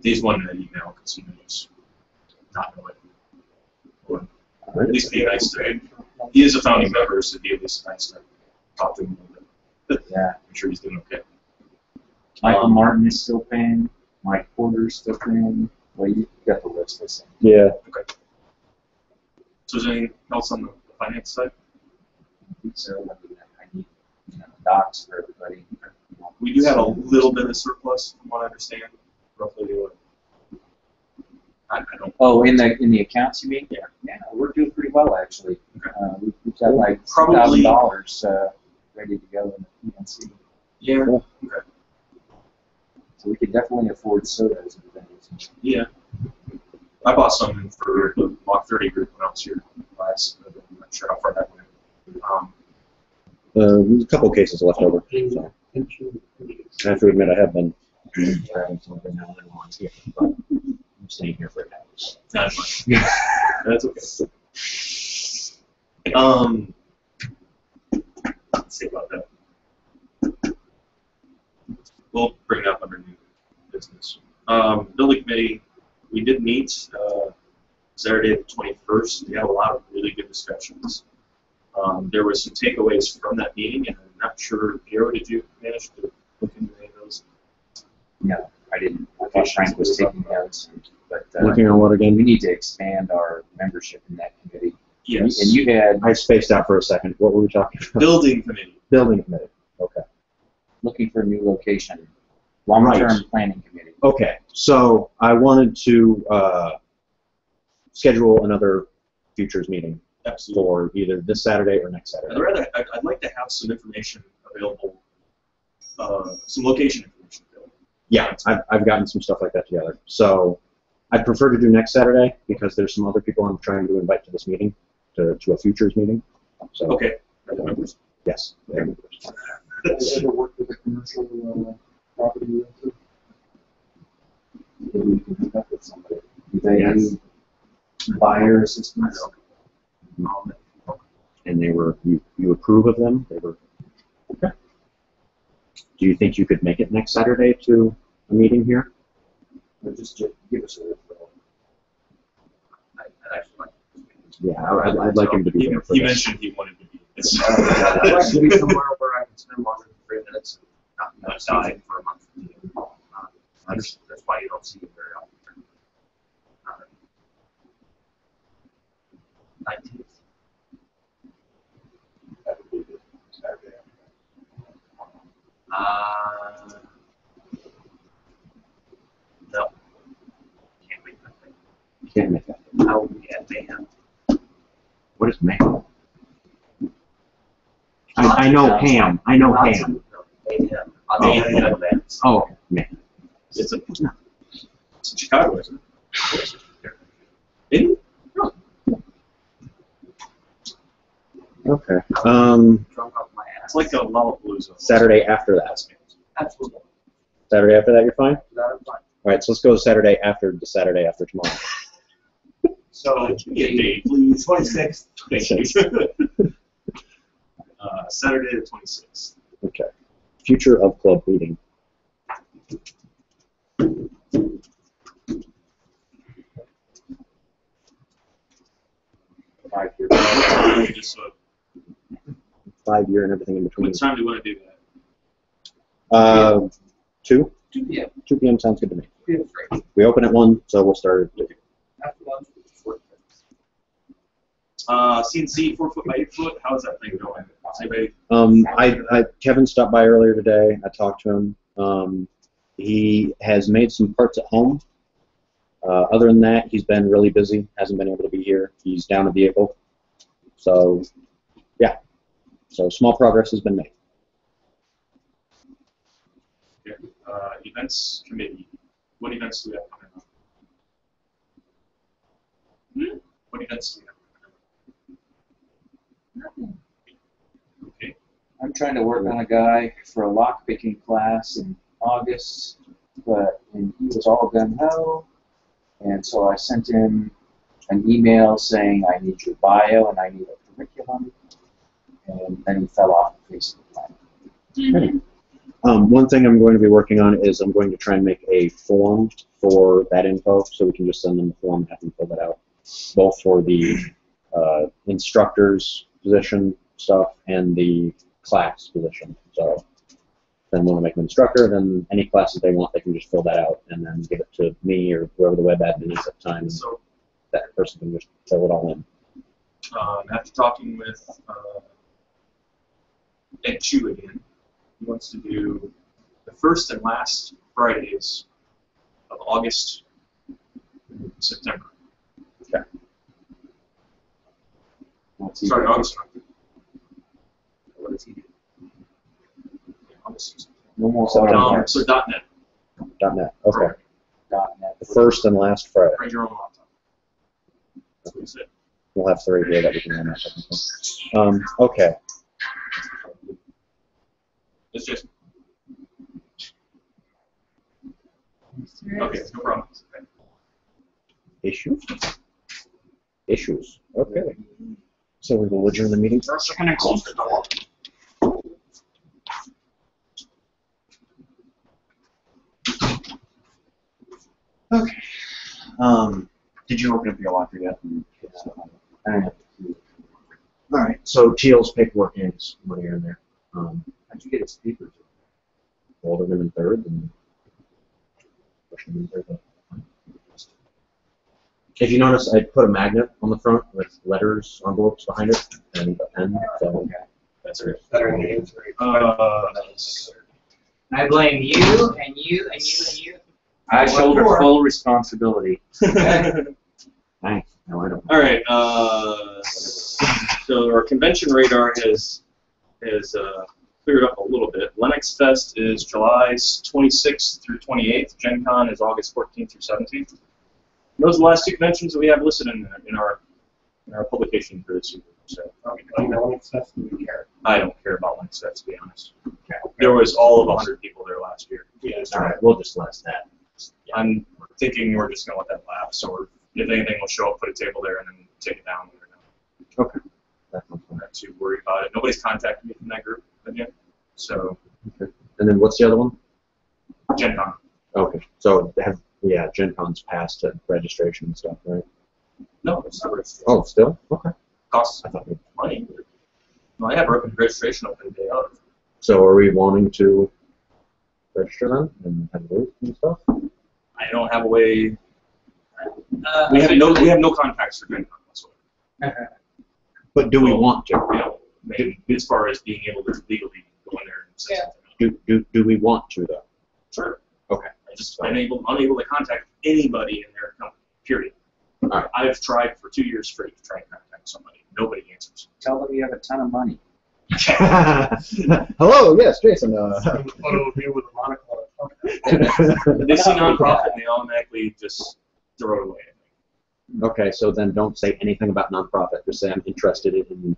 He's wanted an email because he knows not know it. Or at least be nice to him. He is a founding member, so be at least nice to talk to him a little bit. Yeah. I'm sure he's doing okay. Michael Martin is still paying. Mike Porter's still paying. Well, you got the list, I think. Yeah. Okay. So is there anything else on the finance side? I think so. I need docs for everybody. We do have a little bit of surplus, from what I understand. Roughly, I don't. Oh, in the accounts, you mean? Yeah. Yeah, we're doing pretty well actually. Okay. We've got like Probably- $2,000 ready to go in the PNC. Yeah. Cool. Okay. So we could definitely afford sodas and things. Yeah. I bought some for the Mach 30 group when I was here last. I'm not sure how far that went. There's a couple cases left over. So. I have to admit, I have been grabbing something now and then here, but I'm staying here for hours. Not much. That's okay. Let's see about that. We'll bring it up under new business. Building committee, we did meet Saturday the 21st. We had a lot of really good discussions. There were some takeaways from that meeting, and I'm not sure, Garo, did you manage to look into any of those? No, I didn't. I thought Frank was taking notes, but Looking on what we again? need to expand our membership in that committee. Yes. And you had I spaced out for a second. What were we talking about? Building committee. Building committee. Okay. looking for a new location. Long-term Right. planning committee. Okay. So I wanted to schedule another futures meeting Absolutely. for either this Saturday or next Saturday. I'd like to have some information available, some location information available. Yeah, I've gotten some stuff like that together. So I'd prefer to do next Saturday because there's some other people I'm trying to invite to this meeting, to a futures meeting. So Okay. Other members. yes. they're members. Have you ever worked with a commercial property realtor? Maybe we can hook up with somebody. Do they Yes. do buyer assistance? And they were, you approve of them? They were, okay. Do you think you could make it next Saturday to a meeting here? Or just give us a referral. I'd actually like Yeah, I'd like him to be there for He this. mentioned he wanted to be. I'd like to be somewhere where I can spend longer than 3 minutes and not die for a month. That's why you don't see it very often. 19th. That would be the Saturday. No. Can't make that thing. You can't make that. I will be at Mayhem. What is Mayhem? I know ham. I know Lots ham. of- no, Mayhem. I'll be at the events. Oh, okay. Mayhem. It's in Chicago, isn't it? In? No. Okay. Drunk off my ass. It's like a Lollapalooza. Saturday after that. Absolutely. Saturday after that, you're fine? That I'm fine. All right, so let's go Saturday after the Saturday after tomorrow. So, Give me a date, please. 26th. Thank you. Saturday the 26th. Okay. Future of club meeting. Just so, 5 year and everything in between. what time do you want to do that? 2? 2 p.m. 2 p.m. sounds good to me. Feel free. We open at 1, so we'll start at 2. After lunch, 40 minutes. CNC 4 foot by 8 foot. How's that thing going? Anybody? Kevin stopped by earlier today. I talked to him. He has made some parts at home. Other than that, he's been really busy. Hasn't been able to be here. He's down a vehicle. So, yeah. So small progress has been made. Okay. Events committee. What events do we have coming What events do you have? Nothing. Okay. I'm trying to work on a guy for a lockpicking class in August, and he was all gung-ho, and so I sent him an email saying I need your bio and I need a curriculum, and then he fell off the face of the planet. Mhm. One thing I'm going to be working on is I'm going to try and make a form for that info, so we can just send them the form and have them fill that out, both for the instructor's position stuff and the class position. So then when I make an instructor, then any classes they want, they can just fill that out and then give it to me or whoever the web admin is at the time. So, That person can just fill it all in. after talking with Ed Chu again, he wants to do the first and last Fridays of August and September. Okay. Sorry, August. What does he do? Yeah, August. No more So, auto So .NET. .net. Okay. .NET. The first and last Friday. Bring your own laptop. That's what he said. We'll have 3 here that we can run that technically. Okay. It's just okay. No problem. Okay. Issues? Issues. Okay. So we will adjourn the meeting for a second and close the door. Okay. Did you open up your locker yet? All right. So Teal's paperwork is money in there. How'd you get his papers? Folded them in third and push them in third. If you notice, I put a magnet on the front with letters, envelopes behind it, and a pen. So That's it. Better names. I blame you and you and you and you. I shoulder full responsibility. thanks. No, I don't. All right. So our convention radar has cleared up a little bit. Linux Fest is July 26th through 28th. Gen Con is August 14th through 17th. Those are the last 2 conventions that we have listed in our publication for this year. So I don't care about Linux Fest, to be honest. There was all of 100 people there last year. All right, we'll just list that. I'm thinking we're just gonna let that lapse. So if anything, we'll show up, put a table there, and then take it down. Okay. I'm not too worried about it. Nobody's contacted me from that group again. So Okay. And then what's the other one? Gen Con. Okay. So Gen Con's passed at registration and stuff, right? No, it's not registered. Oh, still? Okay. Costs I thought. money. No, I have registration open the day of. So are we wanting to register them and have a booth and stuff? I don't have a way. We have no contacts for Gen Con whatsoever. But do we want to? You know, maybe as far as being able to legally go in there and say something. Do we want to though? Sure. Okay. I'm unable to contact anybody in their company. Period. All right. I've tried for 2 years straight to try and contact somebody. Nobody answers. Tell them you have a ton of money. Hello, yes, Jason. Photo of you with a monocle. They see nonprofit and they automatically just throw it away. Okay, so then don't say anything about nonprofit. Just say I'm interested in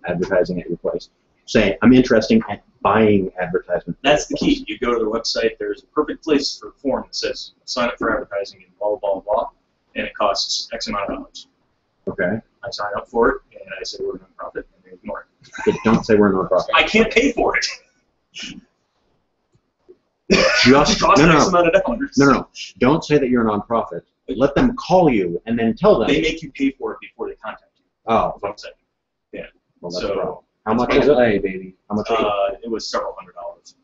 advertising at your place. Say I'm interested in buying advertisement. That's the key. You go to their website. There's a perfect place for a form that says sign up for advertising and blah blah blah, and it costs X amount of dollars. Okay. I sign up for it and I say we're a nonprofit and they ignore it. But don't say we're a nonprofit. I can't pay for it. Just It costs no. X amount of dollars. No. Don't say that you're a nonprofit. Let them call you and then tell them. They make you pay for it before they contact you. Oh, That's what I'm saying. Yeah. well, that's So, wrong. How much is it? Hey, baby. How much is it? It was several $100s.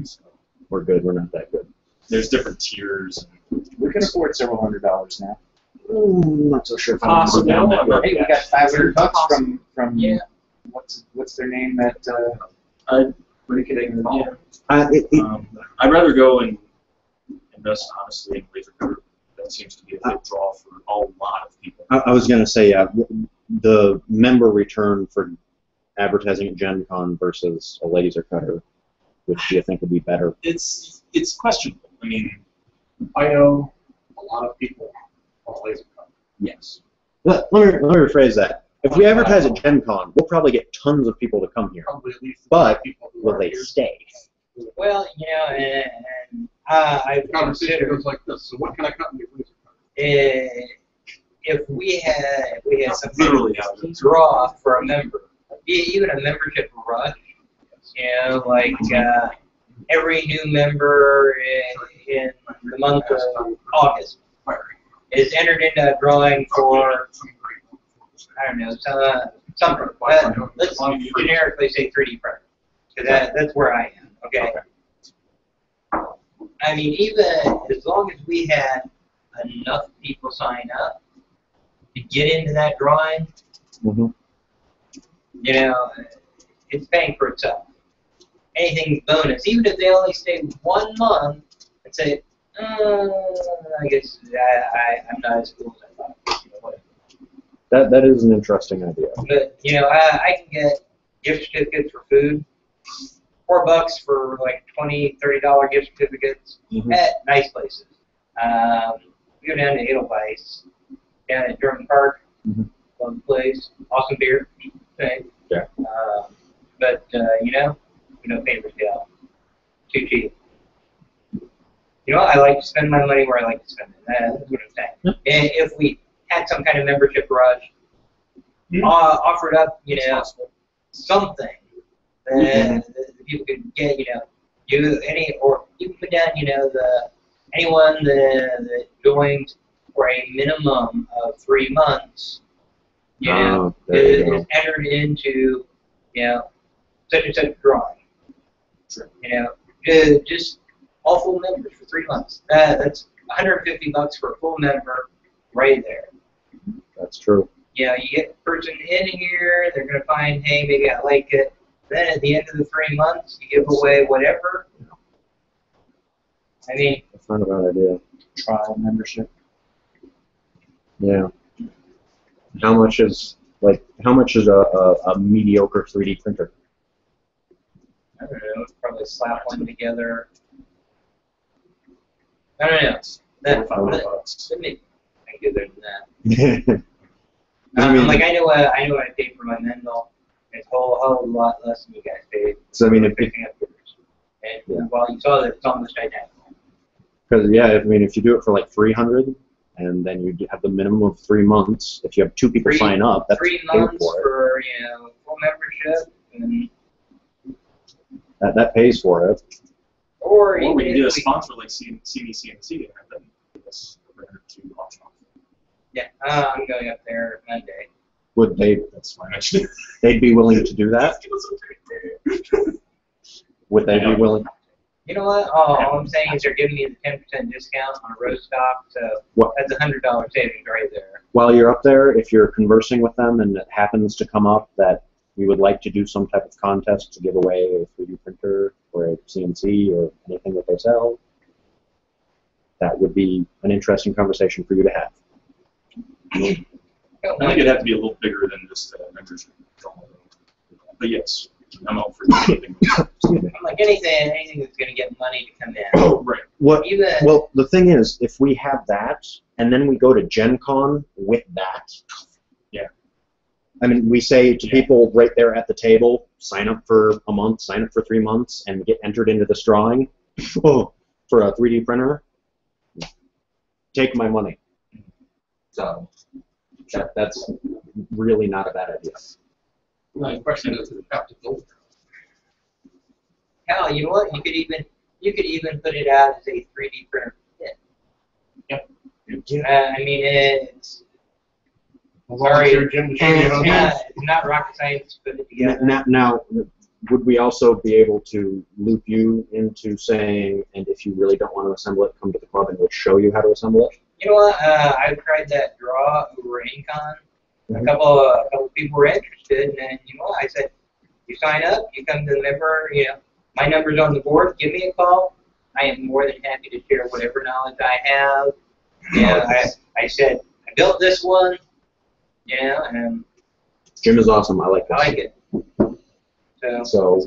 So, We're good. We're not that good. there's different tiers. And We can afford several $100s now. Not so sure if Possible. I'm down that road Hey, we yet. got $500 from Yeah. what's their name at Marketing. It, I'd rather go and invest honestly in laser cover. That seems to be a big draw for a lot of people. I was going to say, the member return for advertising at Gen Con versus a laser cutter, which do you think would be better? It's questionable. I mean, I know a lot of people All laser cut. Yes. Let me rephrase that. If we advertise at Gen Con, we'll probably get tons of people to come here. Probably at least But people who will are they here. stay? Well, you know, and I've The conversation considered goes like this. So what can I cut in your laser cut? if we had some Literally how it is. draw for a member, even a membership rush, you know, like every new member in the month of August is entered into a drawing for, I don't know, something. Let's generically say 3D printer, because that's where I am, okay? I mean, even as long as we had enough people sign up to get into that drawing, Mm-hmm. you know, it's paying for itself. Anything's bonus, even if they only stay 1 month and say, I guess I'm not as cool as I thought. You know, whatever. That is an interesting idea. But you know, I can get gift certificates for food, $4 for like $20, $30 gift certificates at nice places. We go down to Edelweiss, down at German Park, fun place, awesome beer, right? Yeah. But you know, we don't pay for sale. Too cheap. You know, I like to spend my money where I like to spend it. That's what I'm saying. And if we had some kind of membership rush, offered up, you know, something that people could get, you know, or you can put down, you know, anyone that joins for a minimum of 3 months, you know, is entered into, you know, such and such drawing. You know, just all full members for 3 months. That's $150 for a full member, right there. That's true. You know, you get the person in here, they're going to find, hey, maybe I like it. Then at the end of the 3 months, you give away whatever. I mean, That's not a bad idea. Trial membership. Yeah. How much is a mediocre 3D printer? I don't know, probably slap one together. I don't know. Let me get there than that. I mean, like I know what I paid for my Mendel. It's a whole lot less than you guys paid. So I mean, if picking up yours. And while you saw that it's almost identical. because I mean, if you do it for like 300, and then you have the minimum of 3 months. If you have 2 people sign up, that's 3 paid months for it. for you know full membership, and That pays for it. or Or even we can if get a we- sponsor like CDC and CD and have them give us a $300 to auction off. Yeah, I'm going up there Monday. Would they? That's why I mentioned it. They'd be willing to do that? Give us a $300. Would they be willing? You know what? All I'm saying is they're giving me the 10% discount on a row stock, so What? that's a $100 savings right there. While you're up there, if you're conversing with them and it happens to come up that you would like to do some type of contest to give away a 3D printer or a CNC or anything that they sell, that would be an interesting conversation for you to have. I think it'd have to be a little bigger than just a membership. But yes, I'm out for anything. I'm like anything that's going to get money to come in. Oh, right. What? Even Well, the thing is, if we have that, and then we go to Gen Con with that, Yeah. I mean, we say to Yeah. people right there at the table, sign up for a month, sign up for 3 months, and get entered into this drawing for a 3D printer, take my money. So that's really not a bad idea. The question is, do we have to build it? hell, you know what? You could even put it out as a 3D printer kit. Yep. I mean, it's Volunteer Jim to show you how to do it. it's not rocket science to put it together. Now, would we also be able to loop you into saying, and if you really don't want to assemble it, come to the club and we'll show you how to assemble it? You know what? I've tried that draw over Incon. A couple people were interested, and then, you know what? I said, you sign up, you come to the member, you know, my number's on the board, give me a call. I am more than happy to share whatever knowledge I have. You know, I said, I built this one, you know, and Jim is awesome. I like I this. like it. So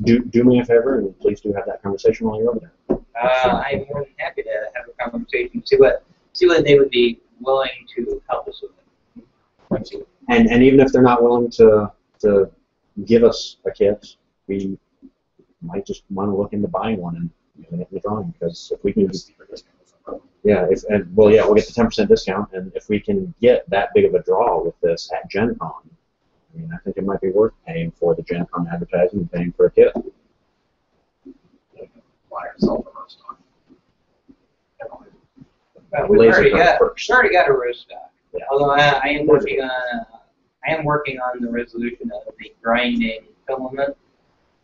do me a favor and please do have that conversation while you're over there. I'm more than happy to have a conversation, see what they would be willing to help us with it. Absolutely. And even if they're not willing to give us a kit, we might just want to look into buying one and using it in the drawing, because if we can, yeah, we'll get the 10% discount, and if we can get that big of a draw with this at Gen Con, I mean, I think it might be worth paying for the Gen Con advertising and paying for a kit. Buy or sell the most on. We've Laser already gun got, first. we've already got a roast stock. Yeah. Although I am working on the resolution of the grinding filament.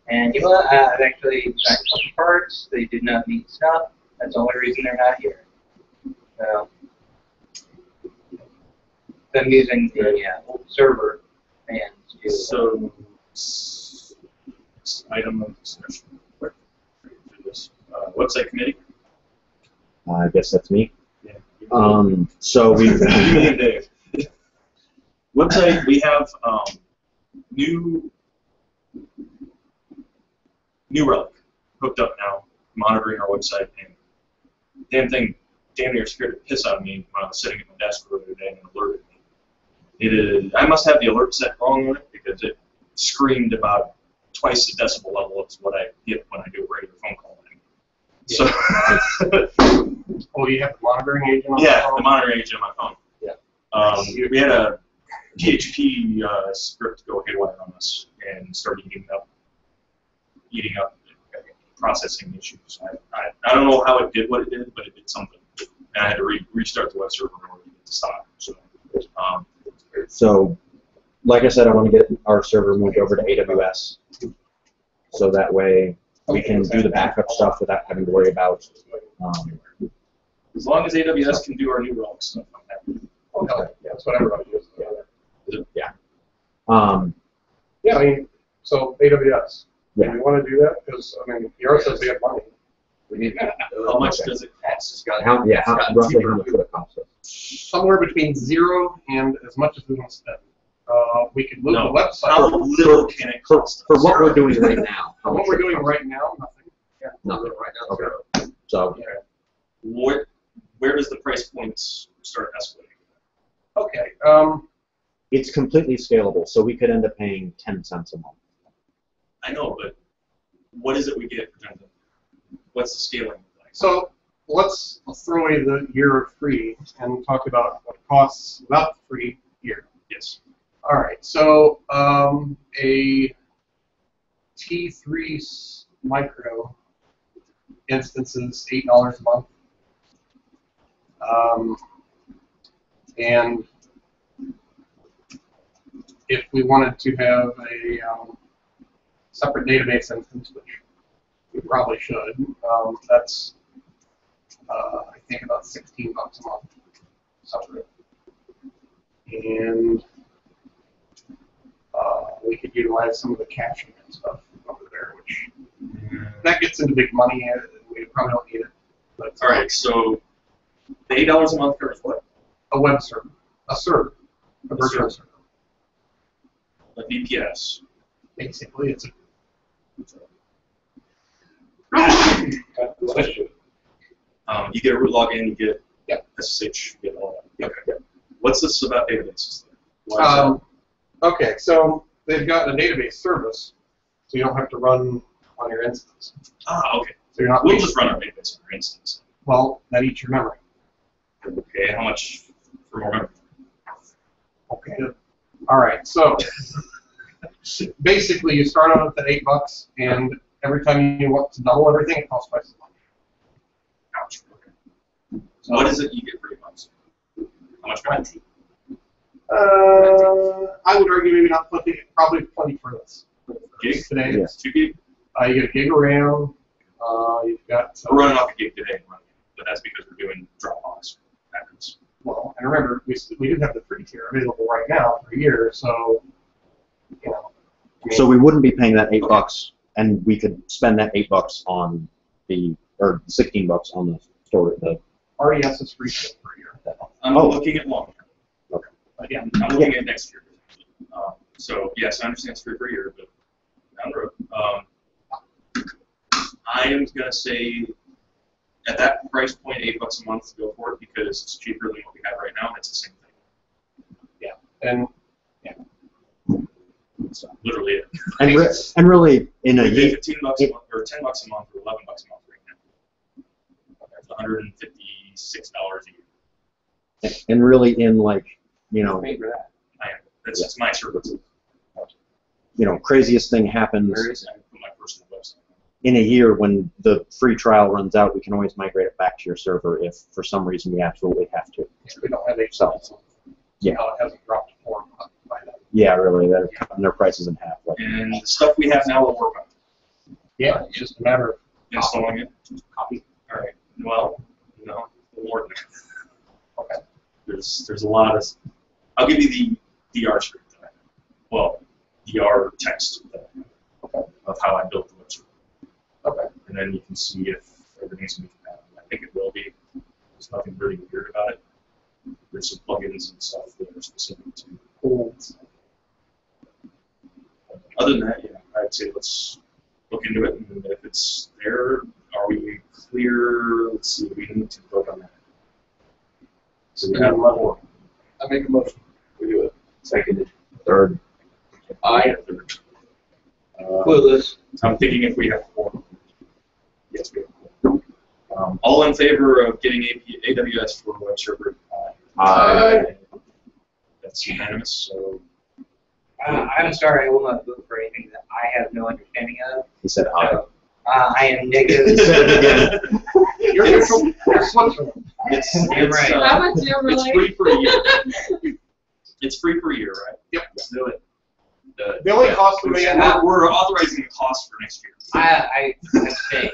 And you know what? I've actually designed a couple parts. They did not meet snuff. That's the only reason they're not here. So I'm using the old server and to So, item of discussion. Where do this? Website committee. I guess that's me. Yeah. So we. Me and Dave. Website. We have new relic hooked up now, monitoring our website, and damn near scared the piss out of me when I was sitting at my desk earlier today and it alerted me. It is. I must have the alert set wrong on it because it screamed about twice the decibel level of what I get when I do a regular phone call. So, Oh, you have the monitoring agent on yeah, the phone? the monitoring agent on my phone. Yeah. We had a PHP script go haywire on us and started eating up processing issues. I don't know how it did what it did, but it did something. And I had to restart the web server in order to get it to stop. So, like I said, I want to get our server moved over to AWS, so that way we can do the backup stuff without having to worry about. As long as AWS can do our new relic stuff, I'm happy. Okay, yeah, that's what everybody uses. Yeah. Yeah, I mean, so AWS. Yeah. Do we want to do that? Because, I mean, yours says we have money. We need How much does it cost? Roughly how much would it cost us? Somewhere between 0 and as much as we want to spend. We could move No. the website. How little can it cost? For what we're doing right now. how What much we're would it doing cost? right now, nothing. Yeah, Nothing. right now. Okay. Zero. So, Where does the price points start escalating? Okay. it's completely scalable, so we could end up paying 10 cents a month. I know, but what is it we get for 10 cents? What's the scaling like? So let's throw away the year of free and talk about what it costs without the free year. Yes. All right. So a T3 micro instance is $8 a month. And if we wanted to have a separate database instance, which we probably should, that's I think about $16 a month separate. And we could utilize some of the caching and stuff over there, which that gets into big money, and we probably don't need it. But All right, so the $8 a month covers what? a web server, a virtual server. A VPS. Basically, it's a You get a root login, you get Yep. SSH, you get all that. Yep. Okay. What's this about databases? Why is that? Okay, so they've got a database service, so you don't have to run on your instance. Okay. So you're not. We'll just run our database on our instance. Well, that eats your memory. Okay, how much for more memory? Okay. All right. So basically, you start out at $8, and every time you want to double everything, it costs twice as much. Ouch. Okay. So what is it you get for $8? How much more? I would argue maybe not plenty, probably plenty for this. Gig? Today, Yeah. 2 gig? you get a gig of RAM. You've got We're running off a gig today, but that's because we're doing Dropbox backups. well, and remember, we do have the free tier available right now for a year, so you know. I mean, So we wouldn't be paying that $8, and we could spend that $8 on or $16 on the store. RES is free for a year. I'm looking at long term. Okay. Yeah. I'm looking at next year. So yes, I understand it's free for a year, but down the road. I am going to say at that price point, $8 a month, go for it because it's cheaper than what we have right now. It's the same thing. And That's literally it. And really, in a We pay year, $15 a month, or $10 a month, or $11 a month right now. That's $156 a year. and really in like, you know, Paid for that. I am. It's my service. craziest thing happens Where is it? I put my personal website. in a year when the free trial runs out. We can always migrate it back to your server if for some reason we absolutely have to. we don't have a So, yeah. It hasn't dropped to 4 by then. Yeah, really, they're cutting their prices in half. Like, And the stuff we have now will work on. Yeah, it's just a matter of Installing it. copy. All right. Well, no, more than that. Okay. There's a lot of. I'll give you the DR script. Well, DR text of how I built the website. Okay. And then you can see if everything's going to be compatible. I think it will be. There's nothing really weird about it. There's some plugins and stuff that are specific to. Cool. Other than that, yeah, I'd say let's look into it, and if it's there, are we clear? Let's see, we need to vote on that. So we have level. I make a motion. We do it. Seconded. third. Aye. Third. Clueless. I'm thinking if we have 4. Yes, we have 4. All in favor of getting AWS for web server? Aye. That's unanimous. So I'm sorry, I will not vote for anything that I have no understanding of. He said aye. So, I am negative. You're neutral. You're Switzerland. You're right. How much do you It's really? free for a year. It's free for a year, right? Yep. Do it. The only cost we may have. We're authorizing the cost for next year. I abstain.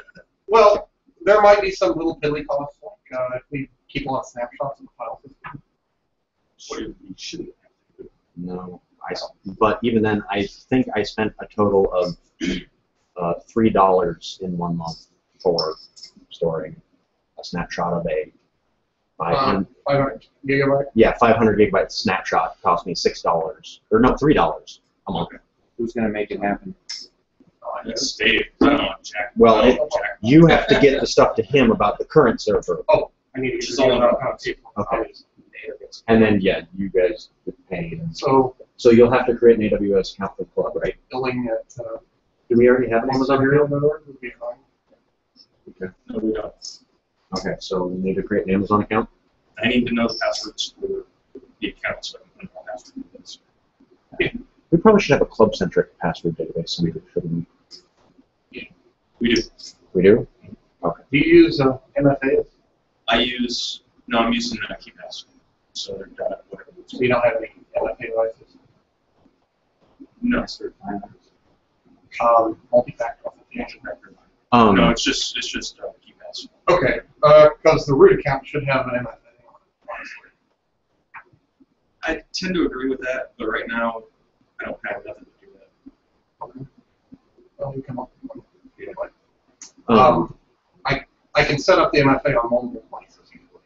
Well, there might be some little piddly costs, like if we keep a lot of snapshots in the file system. What we shouldn't have to do. No, but even then, I think I spent a total of $3 in 1 month for storing a snapshot of a 500. 500 gigabyte. Yeah, 500 gigabyte snapshot cost me $6 or no, $3 a month. Who's going to make it happen? It's Dave. I don't know, Jack. Well, I don't it- know, Jack. You have to get the stuff to him about the current server, I need to Which is get all it out. Okay. and then yeah, you guys would pay. So So you'll have to create an AWS account for the club, right? billing at Do we already have an Amazon account? would be fine. Okay. No, we don't. Okay, so we need to create an Amazon account. I need to know the passwords for the account so I can put the password in this. We probably should have a club-centric password database. Maybe shouldn't we? We do. We do? Do you use MFAs? I'm using KeyPass. So they've got whatever. So you don't have any MFA devices? No. Multi-factor authentication. No, it's just KeyPass. Okay, because the root account should have an MFA on it, honestly. I tend to agree with that, but right now I don't have nothing to do with that. Okay. Well, you come up with one. Yeah. I can set up the MFA on multiple devices usually.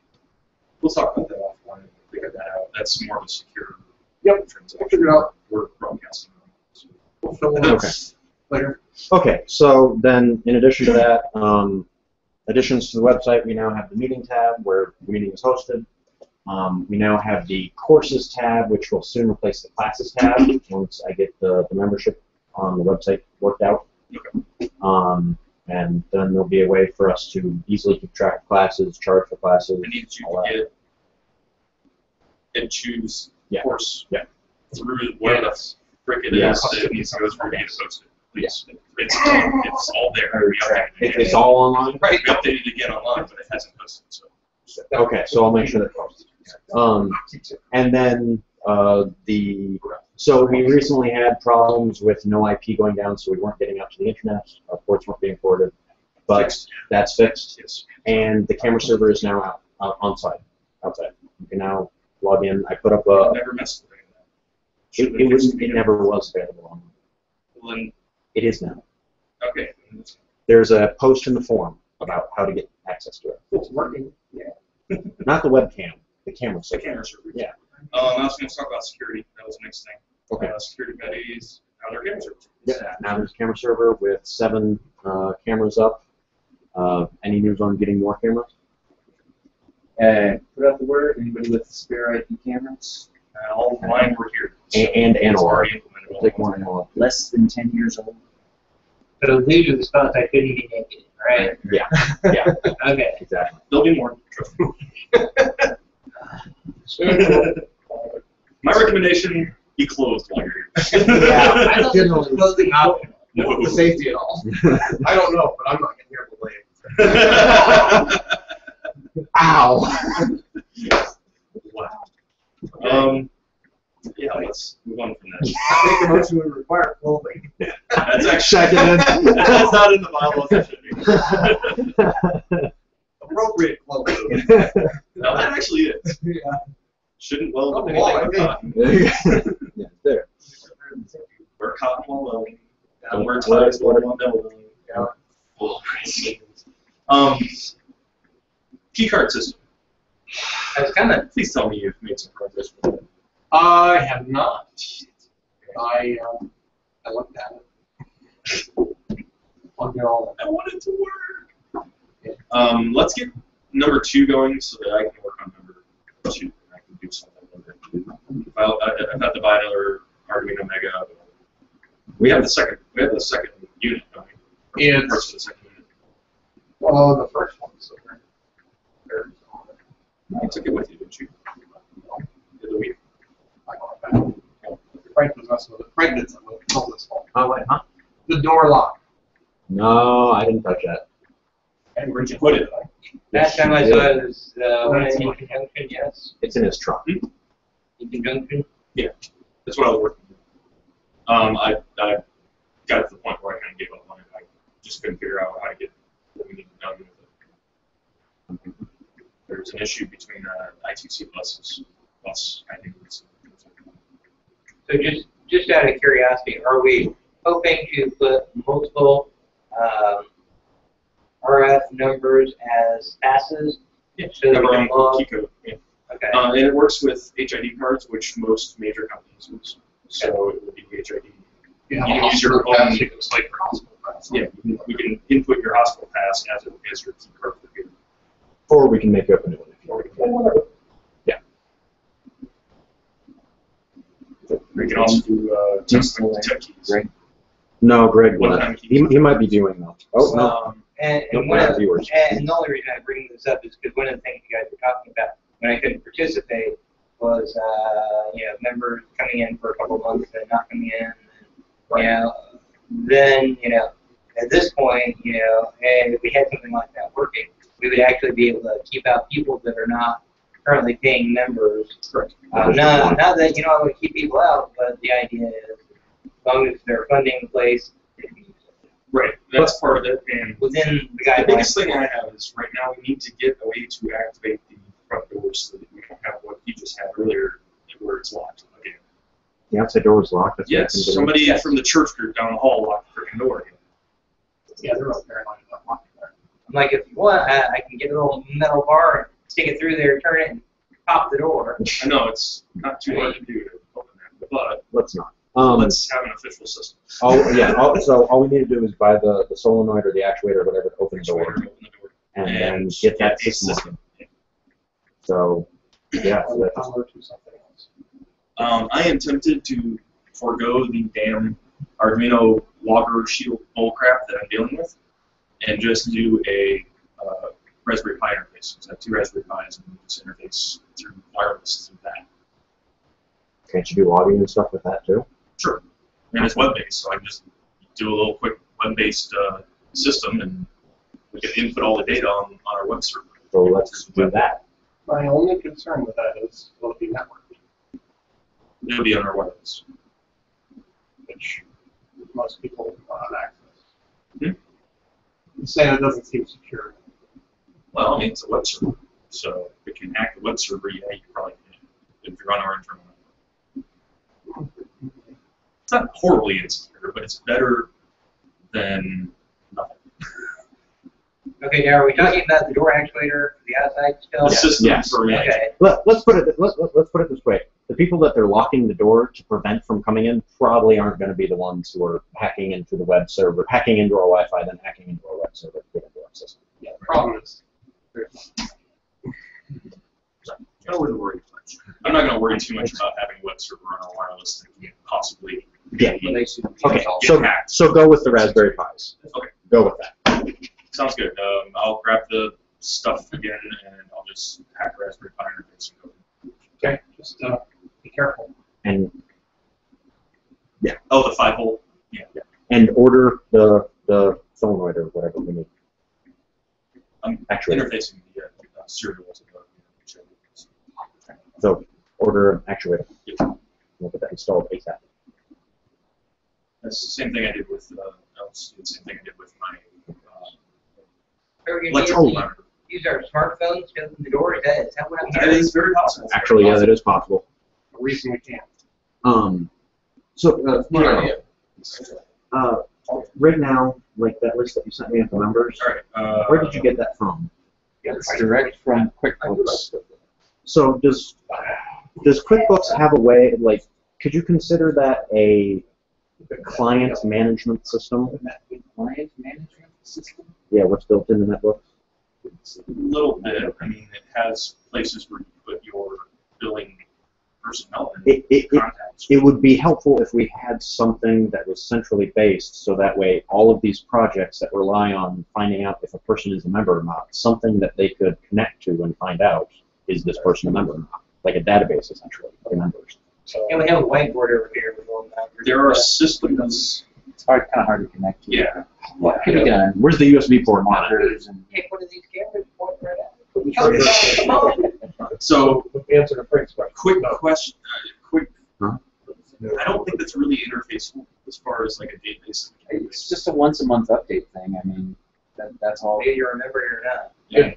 We'll talk about that offline and figure that out. That's more of a secure Yep, transaction. we'll figure it out. We're broadcasting. So We'll fill it Okay. out later. Okay, so then in addition to that, additions to the website, we now have the meeting tab where the meeting is hosted. We now have the courses tab, which will soon replace the classes tab once I get the membership on the website worked out. Okay. And then there'll be a way for us to easily keep track of classes, charge for classes. I need you all to that. get and choose Yeah. course Yeah. through whatever the frick it Yes. is that needs to go through me to post it. Please. It's all there. We updated it It's again. all online? Right. We updated it again online, but it hasn't posted. So Okay, so I'll make sure that posts. And then so we recently had problems with no IP going down, so we weren't getting out to the internet. Our ports weren't being forwarded, but Fixed. that's fixed. yes. And the camera server is now outside. You can now log in. I put up I've never messed with any of that. it never was available online. Well, then, It is now. okay. There's a post in the forum about how to get access to it. It's working. Not the webcam, the camera The server. camera server. Yeah. I was going to talk about security. That was the next thing. Okay. Security buddies. Now they're camera servers. Yeah, now there's a camera server with 7 cameras up. Any news on getting more cameras? Put out the word. Anybody with spare IP cameras? All of mine were here. And It's analog. already implemented. We'll take more analog. Less than 10 years old. So these are the spots I couldn't be naked, right? Yeah, yeah, Okay. exactly. There'll be more. My recommendation: be closed while you're here. Yeah, I thought this was closing optional. No. The safety at all. I don't know, but I'm not getting here till late. Ow! Wow. Yeah, let's move on from that. I make a motion to require clothing. That's actually Seconded. that's not in the bylaws. It should be. Appropriate clothing. No, that actually is. Yeah. Shouldn't weld Oh, up anything well, with okay. cotton. Yeah, there. Wear cotton while welding. Don't wear Wear- ties while welding. Yeah. Key card system. I was kind of Please tell me you've made some progress with it. I have not. I looked at it. Plugged it all in. I want it to work. Let's get number 2 going so that I can work on number 2 and I can do something with it. I've had to buy another Arduino Mega. We have the second unit, don't we? It's- Parts of the second unit. Well, the first one. So there's You took it with you, didn't you? The other week. I got it back. Frank was messing with it. Frank did something with it. It's all his fault. Oh, wait, huh? The door lock. No, I didn't touch that. And where'd you put it? last time I saw it was when in conjunction, yes. It's in his truck. In conjunction. That's what I was working on. I got to the point where I kind of gave up on it. I just couldn't figure out how to get what we needed done with it. There's an issue between I2C bus, I think it's. So just out of curiosity, are we hoping to put multiple RF numbers as passes? Yeah, So have we our can own log- key code. Yeah. Okay. And it works with HID cards, which most major companies use. So it would be HID. You You have can a use your hospital pass, own- you can swipe your hospital pass. Yeah, you can input your hospital pass as your key card for the computer. Or we can make up a new one if you want. Whatever. Yeah. We can also do tech keys. Greg? No, Greg One won't. time He might be doing though. Oh, no. And Nope, one not of, viewers. and the only reason I bring this up is because one of the things you guys were talking about when I couldn't participate was, members coming in for a couple months and not coming in. And, then, at this point, and if we had something like that working, we would actually be able to keep out people that are not currently paying members. Correct. Not that, I would keep people out, but the idea is as long as their funding in place, they can use it. Right, that's part of it. And Within the the guidelines. biggest thing I have is right now we need to get a way to activate the front doors so that we don't have what you just had earlier where it's locked again. The outside door was locked. That's what Yes, happened to somebody Yes. from the church group down the hall locked the freaking door again. Yeah, they're all paranoid about locking there. I'm like, if you want, I can get a little metal bar and stick it through there, turn it, and pop the door. I know it's not too hard to do to open that, but Let's not. let's have an official system. So all we need to do is buy the solenoid or the actuator or whatever to open the door, Open the door. and then get that a system working. So, yeah, so that's Power to something else. I am tempted to forego the damn Arduino logger shield bullcrap that I'm dealing with, and just do a Raspberry Pi interface. So I have 2 Raspberry Pis, and we just interface through wireless through that. Can't you do logging and stuff with that too? Sure. And it's web-based, so I can just do a little quick web-based system, and we can input all the data on our web server. So let's do that. My only concern with that is, will it be networked? It'll be on our wireless. Which most people don't have access. Hmm? You say it doesn't seem secure. Well, I mean, it's a web server, so if you can hack the web server, yeah, you probably can, if you're on our internal network. It's not horribly insecure, but it's better than nothing. Okay, now are we talking about the door actuator for the outside still? The system Yes. for managing. Okay. Let's put it this way: the people that they're locking the door to prevent from coming in probably aren't going to be the ones who are hacking into the web server, hacking into our Wi-Fi, then hacking into our web server to get into our system. Problem is, there's I wouldn't worry too much. I'm not going to worry too much about having a web server on our wireless that can possibly Yeah. be Okay, hacked. so go with the Raspberry Pis. Okay. Go with that. Sounds good. I'll grab the stuff again, and I'll just hack the Raspberry Pi interface and go. okay. Just be careful. And Oh, the 5-hole? Yeah. and order the solenoid or whatever we need. I'm Actually, interfacing the serial to go. so order an actuator. Yeah. We'll get that installed ASAP. That's the same thing I did with, the same thing I did with my Are we gonna electrical use, monitor. use our smartphones to open the door? Is that what I'm That hearing? is very possible. Actually, yeah, that is possible. The reason we can't. Right now, like that list that you sent me of the numbers, All right. where did you get that from? It's direct from QuickBooks. So does QuickBooks have a way, like, could you consider that a client management system? Client management system? Yeah, what's built into NetBooks? A little bit. I mean, it has places where you put your billing personnel and contacts. It would be helpful if we had something that was centrally based, so that way all of these projects that rely on finding out if a person is a member or not, something that they could connect to and find out, is this person a member or not? Like a database, essentially, of members. And we have a whiteboard over here with all that. There are systems. It's kind of hard to connect to. Yeah. What could be done? Where's the USB port on it? Monitors and Take one of these cameras, point right at it. Come on. So, Answer the Frank's question. quick question. Quick. Huh? I don't think that's really interfaceable as far as like a database. it's just a once a month update thing. I mean, that's all. Whether you remember it or not. Yeah.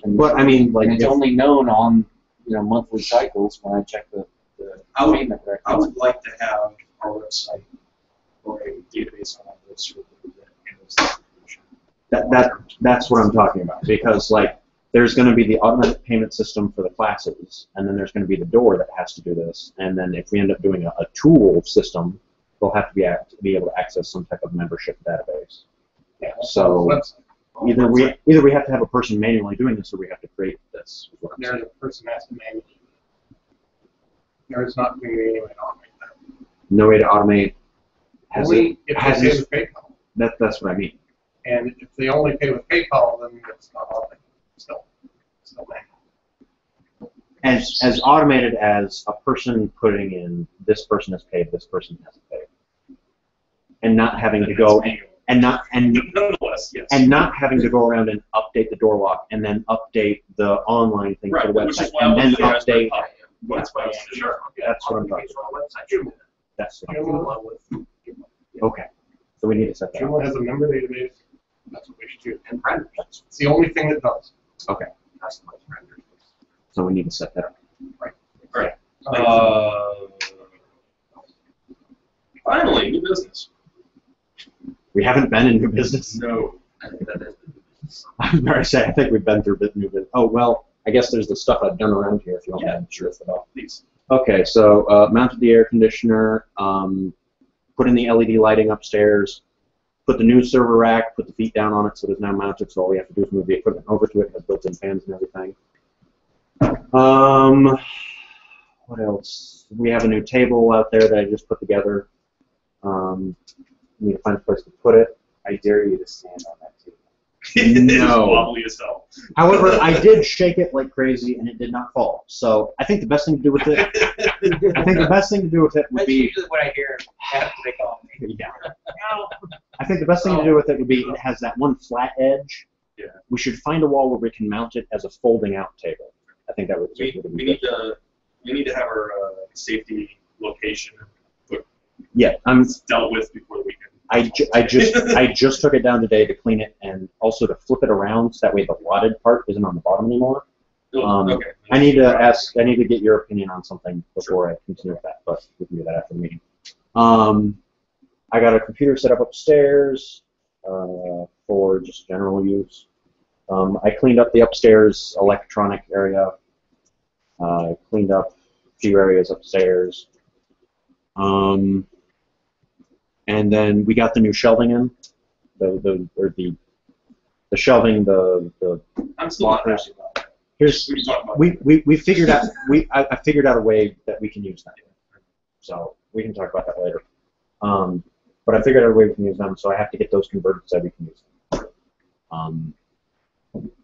And, But I mean, like, and it's if- only known on monthly cycles when I check the payment records. I would like to have our website or a database on our server that handles that information. That's what I'm talking about, because like there's going to be the automatic payment system for the classes, and then there's going to be the door that has to do this, and then if we end up doing a tool system, they'll have to be able to access some type of membership database. Yeah. So either we have to have a person manually doing this, or we have to create this. is what I'm There's saying. a person has to manage it. There's not going to be any way to automate that. No way to automate. Only if they pay with PayPal. That's what I mean. And if they only pay with PayPal, then it's not automated. Still manual. As automated as a person putting in this person has paid, this person hasn't paid, and not having to go and Nonetheless, yes. and not having to go around and update the door lock and then update the online thing Right, for the which website is why I and then wanted the Raspberry update. Pi. That's why I wanted to share. That's what I'm talking about. That's what I'm talking about. Okay, so we need to set that Joomla up. has a member database. That's what we should do. And renders. It's the only thing that does. Okay, Customized renders. so we need to set that up. Right. Finally, new business. We haven't been in new business. No. I think that is. I'm very sad. I think we've been through new business. Oh well, I guess there's the stuff I've done around here. If you want Yeah, me to sure it off. Please. Okay, so mounted the air conditioner, put in the LED lighting upstairs, put the new server rack, put the feet down on it so it is now mounted, so all we have to do is move the equipment over to it. It has built-in fans and everything. What else? We have a new table out there that I just put together. Need to find a place to put it. I dare you to stand on that table. It's No. wobbly as hell. However, I did shake it like crazy and it did not fall. So I think the best thing to do with it, would That's be, usually what I hear after they call me. yeah. I think the best thing to do with it would be it has that one flat edge. Yeah. We should find a wall where we can mount it as a folding out table. I think that would We be need good. we need to have our safety location Yeah, dealt with before the weekend. I just took it down today to clean it and also to flip it around so that way the wadded part isn't on the bottom anymore. Okay. I need to get your opinion on something before I continue with that, but we can do that after the meeting. I got a computer set up upstairs for just general use. I cleaned up the upstairs electronic area. Cleaned up a few areas upstairs. And then we got the new shelving in, the the shelving, the I'm still not lockers. happy about that. Here's We can talk about we figured out I figured out a way that we can use them. So we can talk about that later. But I figured out a way we can use them, so I have to get those converted so we can use them.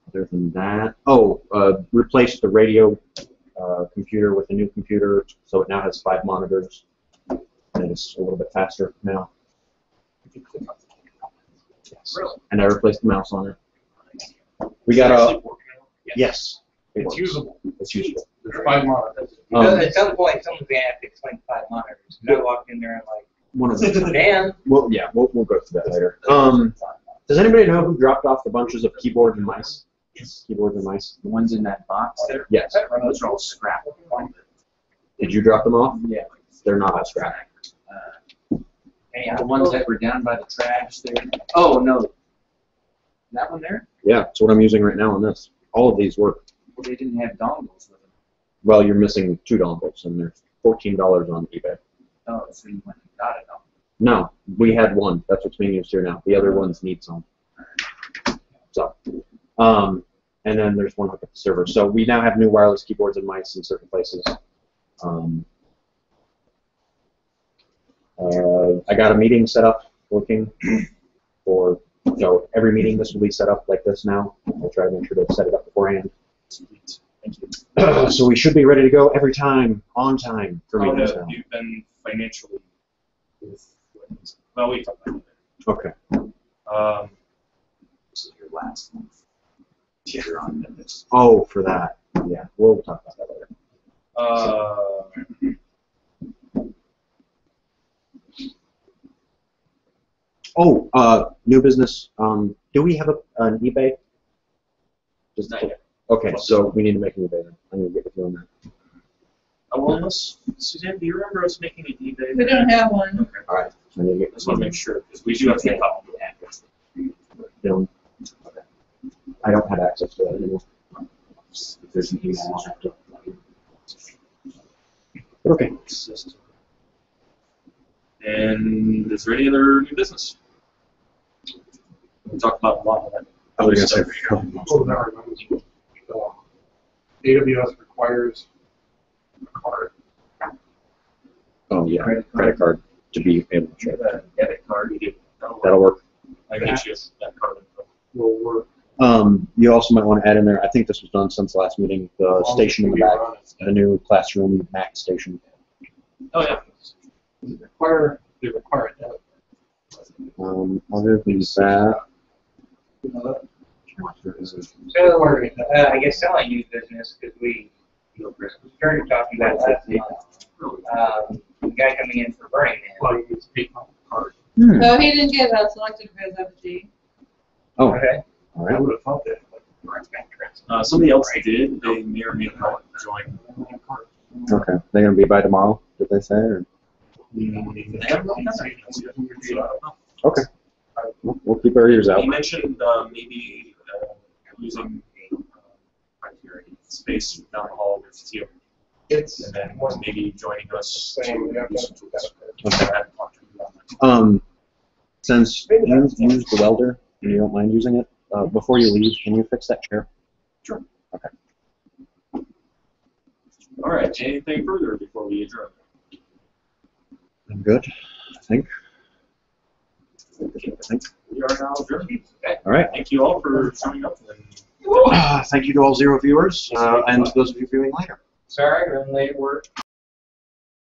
Other than that, replace the radio computer with a new computer, so it now has 5 monitors, and it's a little bit faster now. Yes. Really? And I replaced the mouse on it. We got a yes. It It's works. usable. It's usable. There's 5 monitors. At some point, someone's gonna have to explain 5 monitors. 'Cause I walked in there and like, One of them. damn. Well, yeah, we'll go through that later. Does anybody know who dropped off the bunches of keyboards and mice? Keyboards and mice. The ones in that box there, Yes. those are all scrap. Did you drop them off? Yeah. They're not all scrap. The ones that were down by the trash there. Oh, no. That one there? Yeah, that's what I'm using right now on this. All of these work. Well, they didn't have dongles with them. Well, you're missing 2 dongles, and they're $14 on eBay. Oh, so you went and got it. Oh. No, we had one. That's what's being used here now. The other ones need some. So, and then there's one hook at the server. So we now have new wireless keyboards and mice in certain places. I got a meeting set up working for, so every meeting this will be set up like this now. I'll try to make sure to set it up beforehand. Sweet. Thank you. So we should be ready to go every time, on time for How meetings have now. you been financially with weapons? Well, we talked about Okay. that. This is your last month. You're on this. Oh, for that. Yeah, we'll talk about that later. New business. Do we have an eBay? Just Not yet. Okay, so we need to make an eBay then. I'm gonna get with you on that. Well, unless, Suzanne, do you remember us making an eBay? We don't have one. Okay. All right. So I need to get I just want to make sure, because we do have to make up the address. Dylan. Okay. I don't have access to that anymore. If there's an email, I'll have to. But okay. And is there any other new business? We talked about a lot of that. I was gonna say. Oh, now I remember. AWS requires a card. Oh yeah, credit card to be able to trade. A debit card, you get, That'll work. I can get you that card info. Will work. You also might want to add in there. I think this was done since the last meeting. The station in the back, the new classroom Mac station. Oh yeah. They require a debit. Other than that. So, I guess selling new business, because we started talking about last month. The guy coming in for Burning Man. Well, you use PayPal card. So he didn't get selected for his FG. Oh, Okay. all I right. would have thought that. Somebody else did. They may or may not join. Okay. They're gonna be by tomorrow. Did they say? Or? They haven't really done that yet, so I don't know. Okay. We'll keep our ears out. He mentioned maybe using space down the hall with Theo, It's and then maybe joining us Same, to yeah, do some tools. Okay. I haven't talked to him about that. Since you use the welder and you don't mind using it, before you leave, can you fix that chair? Sure. Okay. All right. Anything further before we adjourn? I'm good, I think. We are now adjourned. Okay. All right. Thank you all for showing up. And Thank you to all 0 viewers, and to those of you viewing later. Sorry, running late at work.